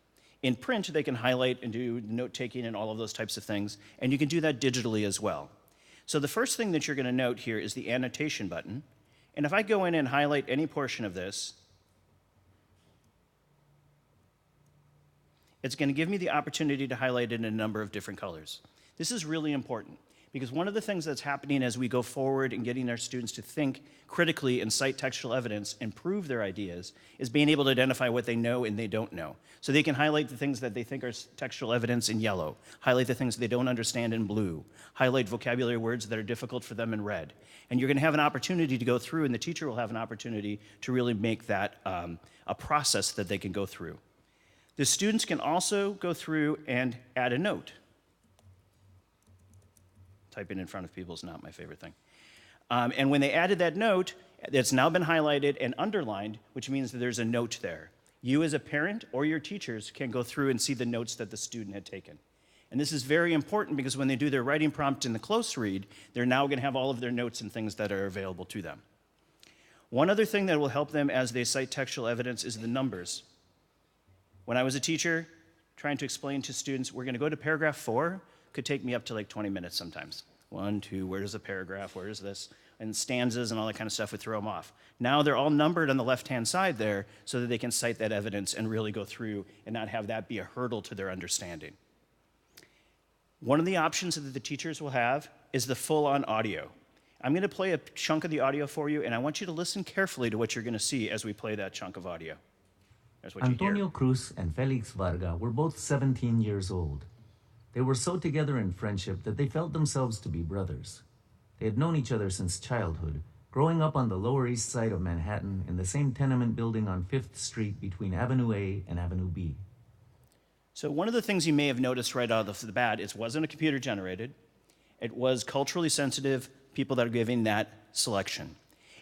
In print, they can highlight and do note-taking and all of those types of things, and you can do that digitally as well. So the first thing that you're going to note here is the annotation button. And if I go in and highlight any portion of this, it's going to give me the opportunity to highlight it in a number of different colors. This is really important because one of the things that's happening as we go forward and getting our students to think critically and cite textual evidence and prove their ideas is being able to identify what they know and they don't know. So they can highlight the things that they think are textual evidence in yellow, highlight the things they don't understand in blue, highlight vocabulary words that are difficult for them in red. And you're going to have an opportunity to go through, and the teacher will have an opportunity to really make that a process that they can go through. The students can also go through and add a note. Typing in front of people is not my favorite thing. And when they added that note, it's now been highlighted and underlined, which means that there's a note there. You as a parent or your teachers can go through and see the notes that the student had taken. And this is very important because when they do their writing prompt in the close read, they're now going to have all of their notes and things that are available to them. One other thing that will help them as they cite textual evidence is the numbers. When I was a teacher, trying to explain to students, we're going to go to paragraph 4, could take me up to like 20 minutes sometimes. 1, 2, where's the paragraph, where is this? and stanzas and all that kind of stuff would throw them off. Now they're all numbered on the left-hand side there so that they can cite that evidence and really go through and not have that be a hurdle to their understanding. One of the options that the teachers will have is the full-on audio. I'm going to play a chunk of the audio for you, and I want you to listen carefully to what you're going to see as we play that chunk of audio. There's what you hear. Antonio Cruz and Felix Varga were both 17 years old. They were so together in friendship that they felt themselves to be brothers. They had known each other since childhood, growing up on the Lower East Side of Manhattan in the same tenement building on 5th Street between Avenue A and Avenue B. So one of the things you may have noticed right out of the bat is it wasn't a computer generated. It was culturally sensitive people that are giving that selection.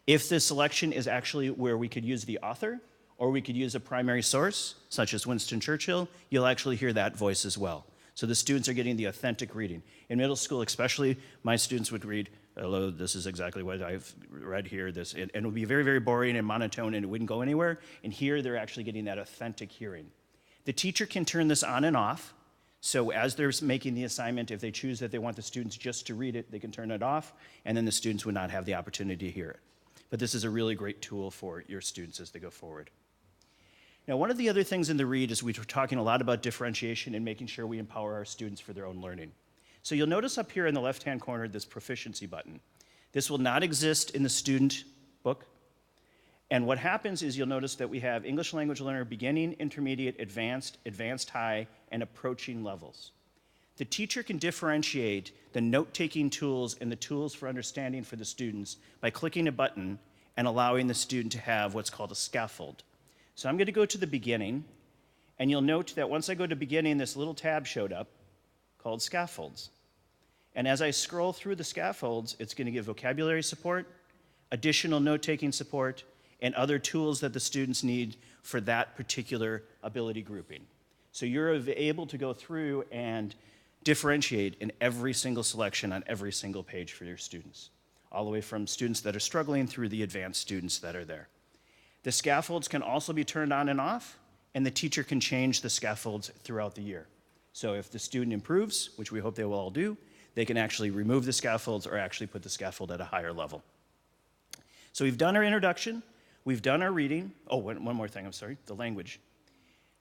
If the selection is actually where we could use the author or we could use a primary source, such as Winston Churchill, you'll actually hear that voice as well. So the students are getting the authentic reading. In middle school especially, my students would read, hello, this is exactly what I've read here, and it would be very, very boring and monotone and it wouldn't go anywhere. And here they're actually getting that authentic hearing. The teacher can turn this on and off. So as they're making the assignment, if they choose that they want the students just to read it, they can turn it off, and then the students would not have the opportunity to hear it. But this is a really great tool for your students as they go forward. Now, one of the other things in the read is we were talking a lot about differentiation and making sure we empower our students for their own learning. So you'll notice up here in the left-hand corner this proficiency button. This will not exist in the student book. And what happens is you'll notice that we have English language learner beginning, intermediate, advanced, advanced high, and approaching levels. The teacher can differentiate the note-taking tools and the tools for understanding for the students by clicking a button and allowing the student to have what's called a scaffold. So I'm going to go to the beginning, and you'll note that once I go to beginning, this little tab showed up called scaffolds. And as I scroll through the scaffolds, it's going to give vocabulary support, additional note-taking support, and other tools that the students need for that particular ability grouping. So you're able to go through and differentiate in every single selection on every single page for your students, all the way from students that are struggling through the advanced students that are there. The scaffolds can also be turned on and off, and the teacher can change the scaffolds throughout the year. So if the student improves, which we hope they will all do, they can actually remove the scaffolds or actually put the scaffold at a higher level. So we've done our introduction. We've done our reading. Oh, one more thing, I'm sorry, the language.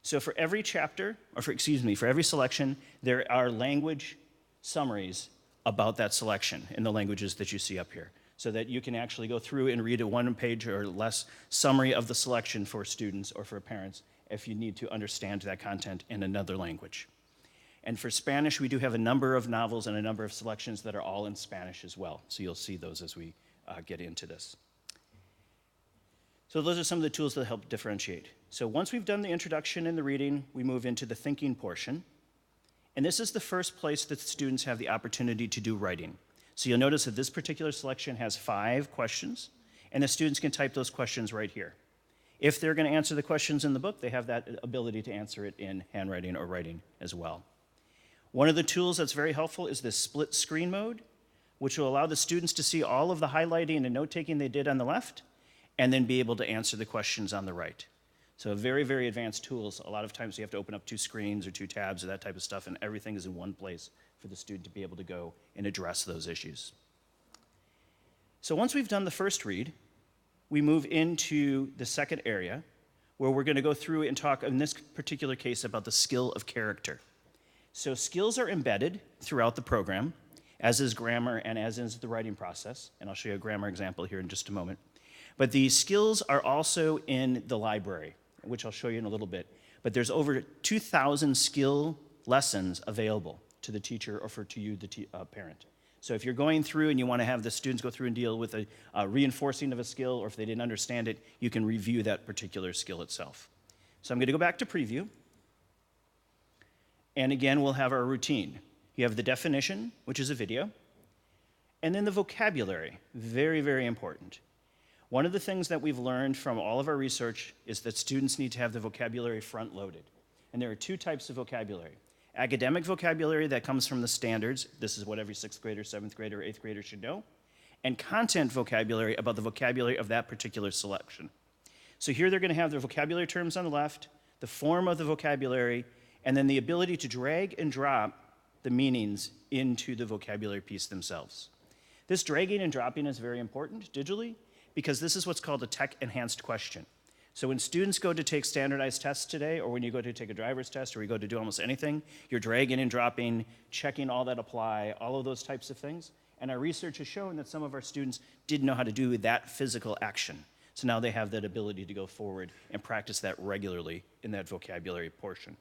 So for every chapter, for every selection, there are language summaries about that selection in the languages that you see up here, so that you can actually go through and read a one-page or less summary of the selection for students or for parents if you need to understand that content in another language. And for Spanish, we do have a number of novels and a number of selections that are all in Spanish as well. So you'll see those as we get into this. So those are some of the tools that help differentiate. So once we've done the introduction and the reading, we move into the thinking portion. And this is the first place that students have the opportunity to do writing. So you'll notice that this particular selection has 5 questions, and the students can type those questions right here. If they're going to answer the questions in the book, they have that ability to answer it in handwriting or writing as well. One of the tools that's very helpful is this split screen mode, which will allow the students to see all of the highlighting and note-taking they did on the left, and then be able to answer the questions on the right. So very, very advanced tools. A lot of times you have to open up 2 screens or 2 tabs or that type of stuff, and everything is in one place for the student to be able to go and address those issues. So once we've done the first read, we move into the second area, where we're going to go through and talk, in this particular case, about the skill of character. So skills are embedded throughout the program, as is grammar and as is the writing process. And I'll show you a grammar example here in just a moment. But the skills are also in the library, which I'll show you in a little bit. But there's over 2,000 skill lessons available to the teacher or to you, the parent. So if you're going through and you want to have the students go through and deal with a reinforcing of a skill, or if they didn't understand it, you can review that particular skill itself. So I'm going to go back to preview. And again, we'll have our routine. You have the definition, which is a video, and then the vocabulary, very, very important. One of the things that we've learned from all of our research is that students need to have the vocabulary front-loaded. And there are 2 types of vocabulary. Academic vocabulary that comes from the standards. This is what every 6th grader, 7th grader, 8th grader should know. And content vocabulary about the vocabulary of that particular selection. So here they're going to have their vocabulary terms on the left, the form of the vocabulary, and then the ability to drag and drop the meanings into the vocabulary piece themselves. This dragging and dropping is very important digitally because this is what's called a tech-enhanced question. So when students go to take standardized tests today, or when you go to take a driver's test, or you go to do almost anything, you're dragging and dropping, checking all that apply, all of those types of things. And our research has shown that some of our students didn't know how to do that physical action. So now they have that ability to go forward and practice that regularly in that vocabulary portion.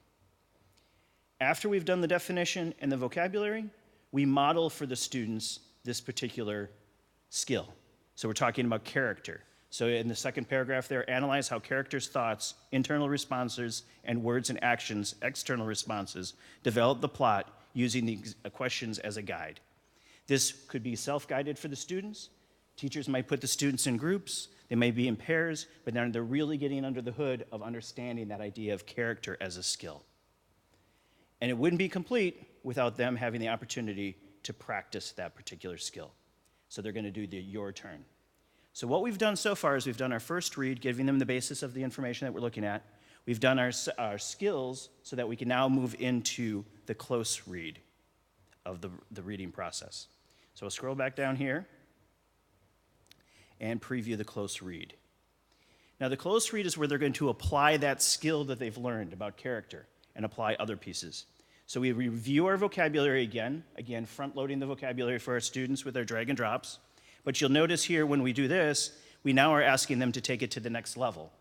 After we've done the definition and the vocabulary, we model for the students this particular skill. So we're talking about character. So in the second paragraph there, analyze how characters' thoughts, internal responses, and words and actions, external responses, develop the plot using the questions as a guide. This could be self-guided for the students. Teachers might put the students in groups. They may be in pairs, but then they're really getting under the hood of understanding that idea of character as a skill. And it wouldn't be complete without them having the opportunity to practice that particular skill. So they're going to do the your turn. So what we've done so far is we've done our first read, giving them the basis of the information that we're looking at. We've done our skills so that we can now move into the close read of the reading process. So we'll scroll back down here and preview the close read. Now the close read is where they're going to apply that skill that they've learned about character and apply other pieces. So we review our vocabulary again front-loading the vocabulary for our students with our drag and drops. But you'll notice here when we do this, we now are asking them to take it to the next level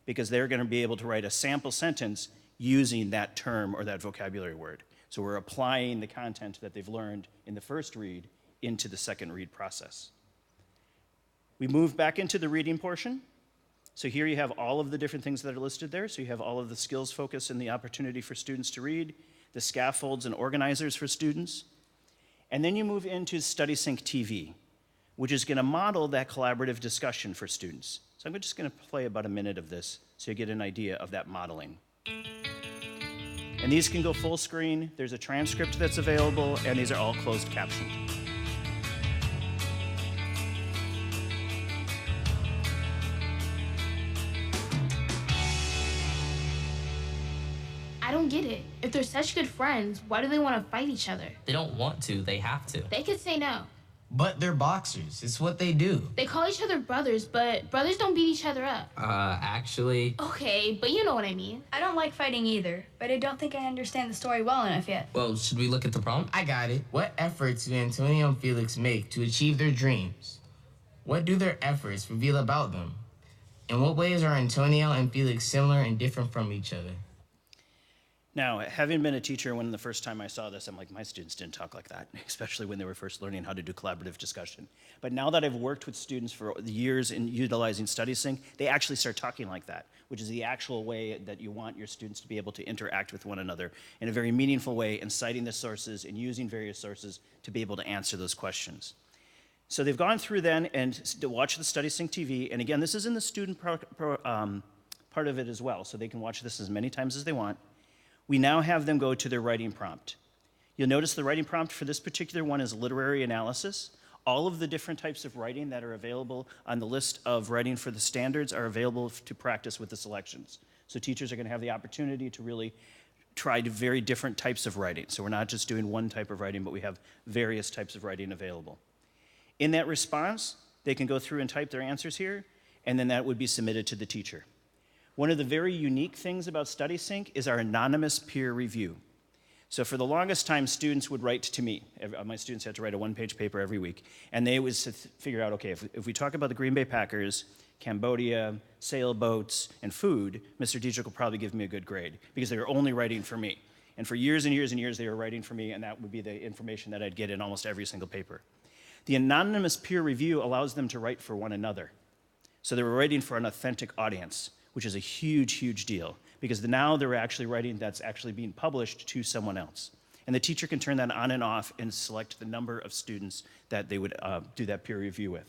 because they're going to be able to write a sample sentence using that term or that vocabulary word. So we're applying the content that they've learned in the first read into the second read process. We move back into the reading portion. So here you have all of the different things that are listed there. So you have all of the skills focus and the opportunity for students to read, the scaffolds and organizers for students. And then you move into StudySync TV, which is going to model that collaborative discussion for students. So I'm just going to play about a minute of this so you get an idea of that modeling. And these can go full screen. There's a transcript that's available, and these are all closed captioned. I don't get it. If they're such good friends, why do they want to fight each other? They don't want to, they have to. They could say no. But they're boxers. It's what they do. They call each other brothers, but brothers don't beat each other up. Actually... Okay, but you know what I mean. I don't like fighting either, but I don't think I understand the story well enough yet. Well, should we look at the prompt? I got it. What efforts do Antonio and Felix make to achieve their dreams? What do their efforts reveal about them? In what ways are Antonio and Felix similar and different from each other? Now, having been a teacher, when the first time I saw this, I'm like, my students didn't talk like that, especially when they were first learning how to do collaborative discussion. But now that I've worked with students for years in utilizing StudySync, they actually start talking like that, which is the actual way that you want your students to be able to interact with one another in a very meaningful way, and citing the sources and using various sources to be able to answer those questions. So they've gone through then and watched the StudySync TV, and again, this is in the student part of it as well, so they can watch this as many times as they want. We now have them go to their writing prompt. You'll notice the writing prompt for this particular one is literary analysis. All of the different types of writing that are available on the list of writing for the standards are available to practice with the selections. So teachers are going to have the opportunity to really try very different types of writing. So we're not just doing one type of writing, but we have various types of writing available. In that response, they can go through and type their answers here, and then that would be submitted to the teacher. One of the very unique things about StudySync is our anonymous peer review. So for the longest time, students would write to me. My students had to write a one-page paper every week. And they would figure out, okay, if we talk about the Green Bay Packers, Cambodia, sailboats, and food, Mr. Dietrich will probably give me a good grade because they were only writing for me. And for years and years and years, they were writing for me, and that would be the information that I'd get in almost every single paper. The anonymous peer review allows them to write for one another. So they were writing for an authentic audience, which is a huge, huge deal, because now they're actually writing that's actually being published to someone else. And the teacher can turn that on and off and select the number of students that they would do that peer review with,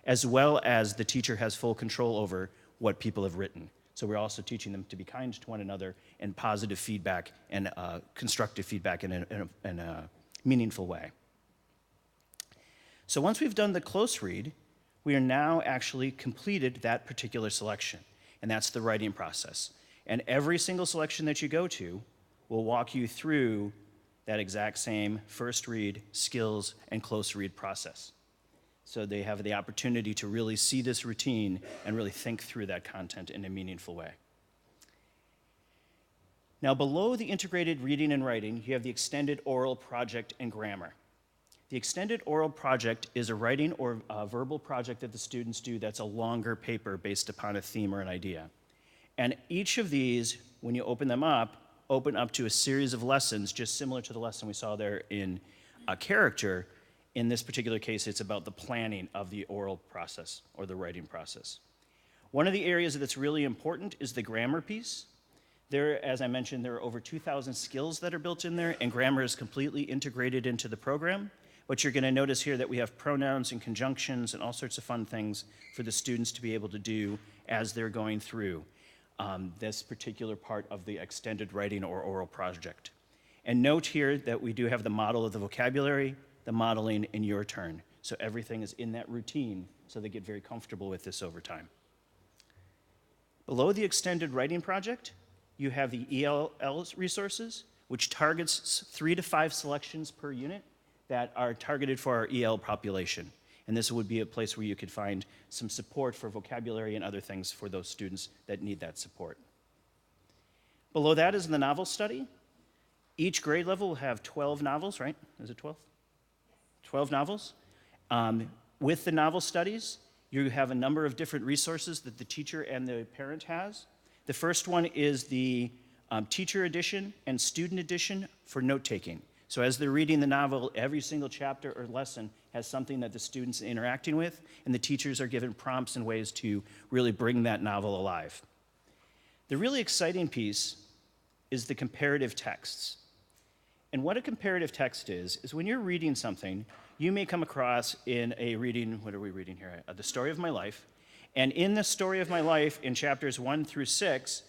as well as the teacher has full control over what people have written. So we're also teaching them to be kind to one another and positive feedback and constructive feedback in a meaningful way. So once we've done the close read, we are now actually completed that particular selection. And that's the writing process. And every single selection that you go to will walk you through that exact same first read, skills, and close read process. So they have the opportunity to really see this routine and really think through that content in a meaningful way. Now, below the integrated reading and writing, you have the extended oral project and grammar. The extended oral project is a writing or a verbal project that the students do that's a longer paper based upon a theme or an idea. And each of these, when you open them up, open up to a series of lessons, just similar to the lesson we saw there in character. In this particular case, it's about the planning of the oral process or the writing process. One of the areas that's really important is the grammar piece. There, as I mentioned, there are over 2,000 skills that are built in there, and grammar is completely integrated into the program. But you're going to notice here that we have pronouns and conjunctions and all sorts of fun things for the students to be able to do as they're going through this particular part of the extended writing or oral project. And note here that we do have the model of the vocabulary, the modeling, and your turn. So everything is in that routine, so they get very comfortable with this over time. Below the extended writing project, you have the ELL resources, which targets 3 to 5 selections per unit that are targeted for our EL population. And this would be a place where you could find some support for vocabulary and other things for those students that need that support. Below that is the novel study. Each grade level will have 12 novels, right? Is it 12? 12 novels. With the novel studies, you have a number of different resources that the teacher and the parent has. The first one is the teacher edition and student edition for note-taking. So as they're reading the novel, every single chapter or lesson has something that the students are interacting with, and the teachers are given prompts and ways to really bring that novel alive. The really exciting piece is the comparative texts. And what a comparative text is when you're reading something, you may come across in a reading, what are we reading here? The Story of My Life. And in the Story of My Life, in chapters 1 through 6,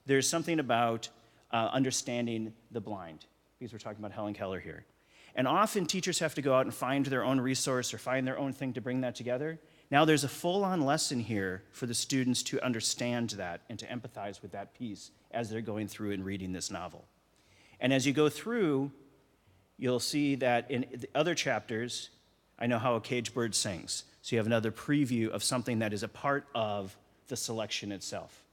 there's something about understanding the blind, because we're talking about Helen Keller here. And often teachers have to go out and find their own resource or find their own thing to bring that together. Now there's a full-on lesson here for the students to understand that and to empathize with that piece as they're going through and reading this novel. And as you go through, you'll see that in the other chapters, I Know How a Caged Bird Sings. So you have another preview of something that is a part of the selection itself.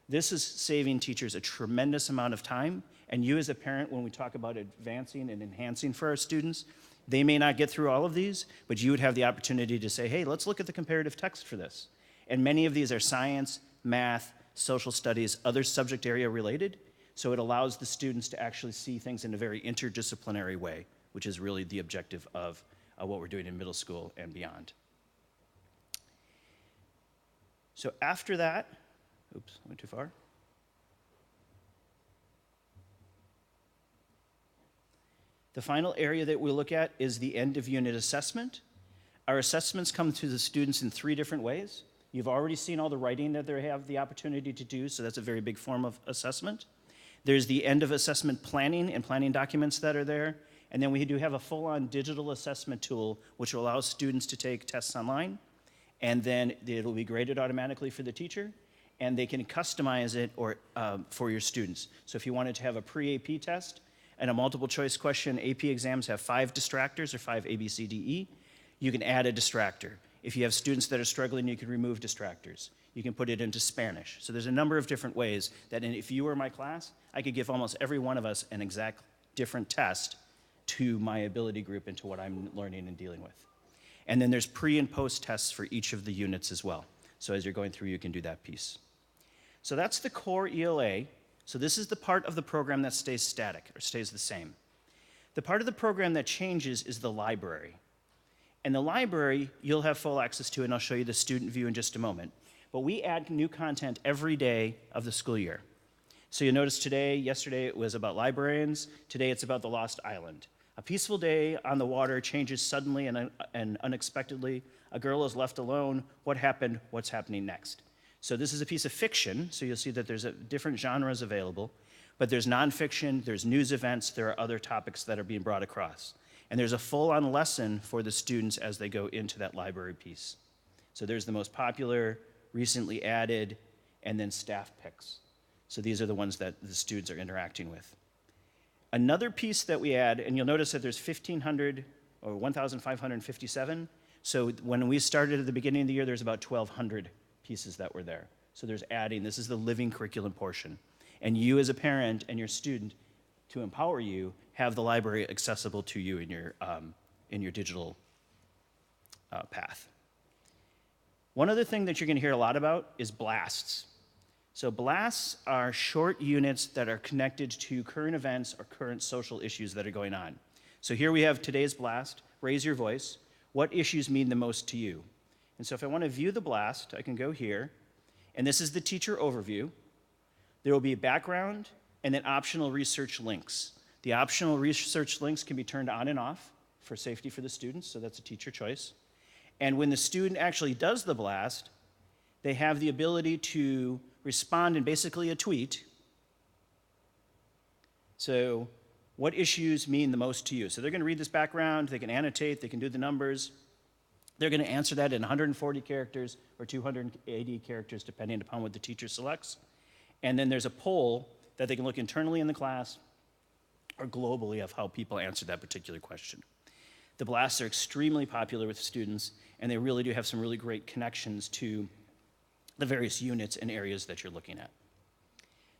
This is saving teachers a tremendous amount of time. And you as a parent, when we talk about advancing and enhancing for our students, they may not get through all of these, but you would have the opportunity to say, hey, let's look at the comparative text for this. And many of these are science, math, social studies, other subject area related. So it allows the students to actually see things in a very interdisciplinary way, which is really the objective of what we're doing in middle school and beyond. So after that, oops, I went too far. The final area that we'll look at is the end of unit assessment. Our assessments come to the students in 3 different ways. You've already seen all the writing that they have the opportunity to do, so that's a very big form of assessment. There's the end of assessment planning and planning documents that are there. And then we do have a full-on digital assessment tool, which will allow students to take tests online. And then it'll be graded automatically for the teacher. And they can customize it for your students. So if you wanted to have a pre-AP test and a multiple choice question, AP exams have 5 distractors or 5 A, B, C, D, E. You can add a distractor. If you have students that are struggling, you can remove distractors. You can put it into Spanish. So there's a number of different ways that if you were my class, I could give almost every one of us an exact different test to my ability group and to what I'm learning and dealing with. And then there's pre and post tests for each of the units as well. So as you're going through, you can do that piece. So that's the core ELA. So this is the part of the program that stays static or stays the same. The part of the program that changes is the library. And the library, you'll have full access to, and I'll show you the student view in just a moment. But we add new content every day of the school year. So you'll notice yesterday it was about librarians. Today it's about the Lost Island. A peaceful day on the water changes suddenly and unexpectedly. A girl is left alone. What happened? What's happening next? So this is a piece of fiction, so you'll see that there's different genres available. But there's nonfiction, there's news events, there are other topics that are being brought across. And there's a full-on lesson for the students as they go into that library piece. So there's the most popular, recently added, and then staff picks. So these are the ones that the students are interacting with. Another piece that we add, and you'll notice that there's 1,500 or 1,557. So when we started at the beginning of the year, there's about 1,200 pieces that were there. So there's adding, this is the living curriculum portion. And you as a parent and your student, to empower you, have the library accessible to you in your digital path. One other thing that you're gonna hear a lot about is blasts. So blasts are short units that are connected to current events or current social issues that are going on. So here we have today's blast, raise your voice. What issues mean the most to you? And so if I wanna view the blast, I can go here, and this is the teacher overview. There will be a background and then optional research links. The optional research links can be turned on and off for safety for the students, so that's a teacher choice. And when the student actually does the blast, they have the ability to respond in basically a tweet. So what issues mean the most to you? So they're gonna read this background, they can annotate, they can do the numbers. They're gonna answer that in 140 characters or 280 characters, depending upon what the teacher selects. And then there's a poll that they can look internally in the class or globally of how people answer that particular question. The blasts are extremely popular with students, and they really do have some really great connections to the various units and areas that you're looking at.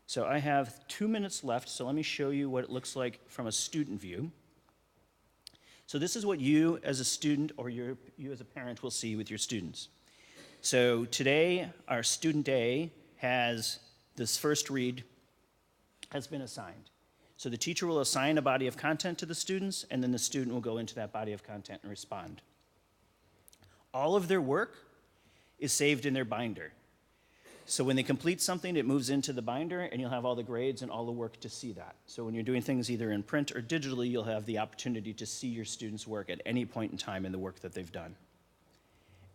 So I have 2 minutes left, so let me show you what it looks like from a student view. So this is what you as a student or you as a parent will see with your students. So today, our student day has this first read has been assigned. So the teacher will assign a body of content to the students, and then the student will go into that body of content and respond. All of their work is saved in their binder. So when they complete something, it moves into the binder, and you'll have all the grades and all the work to see that. So when you're doing things either in print or digitally, you'll have the opportunity to see your students' work at any point in time in the work that they've done.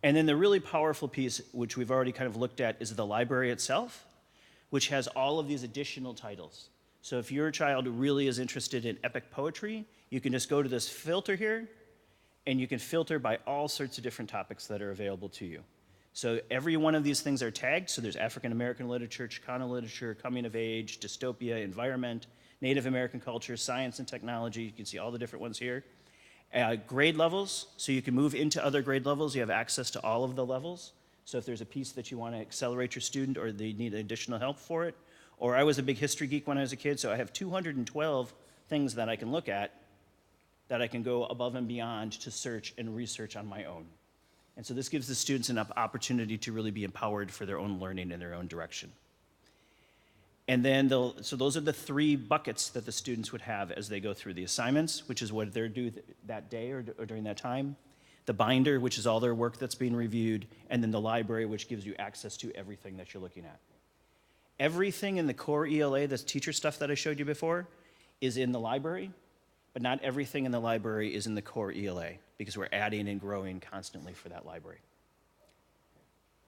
And then the really powerful piece, which we've already kind of looked at, is the library itself, which has all of these additional titles. So if your child really is interested in epic poetry, you can just go to this filter here, and you can filter by all sorts of different topics that are available to you. So every one of these things are tagged. So there's African American literature, Chicano literature, coming of age, dystopia, environment, Native American culture, science and technology. You can see all the different ones here. Grade levels, so you can move into other grade levels. You have access to all of the levels. So if there's a piece that you want to accelerate your student or they need additional help for it, or I was a big history geek when I was a kid, so I have 212 things that I can look at that I can go above and beyond to search and research on my own. And so this gives the students an opportunity to really be empowered for their own learning in their own direction. And then so those are the 3 buckets that the students would have as they go through: the assignments, which is what they're due that day or during that time, the binder, which is all their work that's being reviewed, and then the library, which gives you access to everything that you're looking at. Everything in the core ELA, this teacher stuff that I showed you before, is in the library, but not everything in the library is in the core ELA, because we're adding and growing constantly for that library.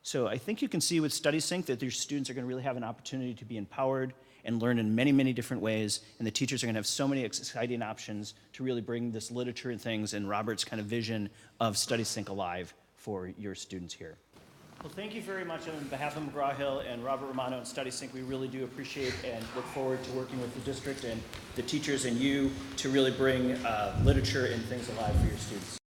So I think you can see with StudySync that your students are going to really have an opportunity to be empowered and learn in many, many different ways, and the teachers are going to have so many exciting options to really bring this literature and things and Robert's kind of vision of StudySync alive for your students here. Well, thank you very much on behalf of McGraw-Hill and Robert Romano and StudySync. We really do appreciate and look forward to working with the district and the teachers and you to really bring literature and things alive for your students.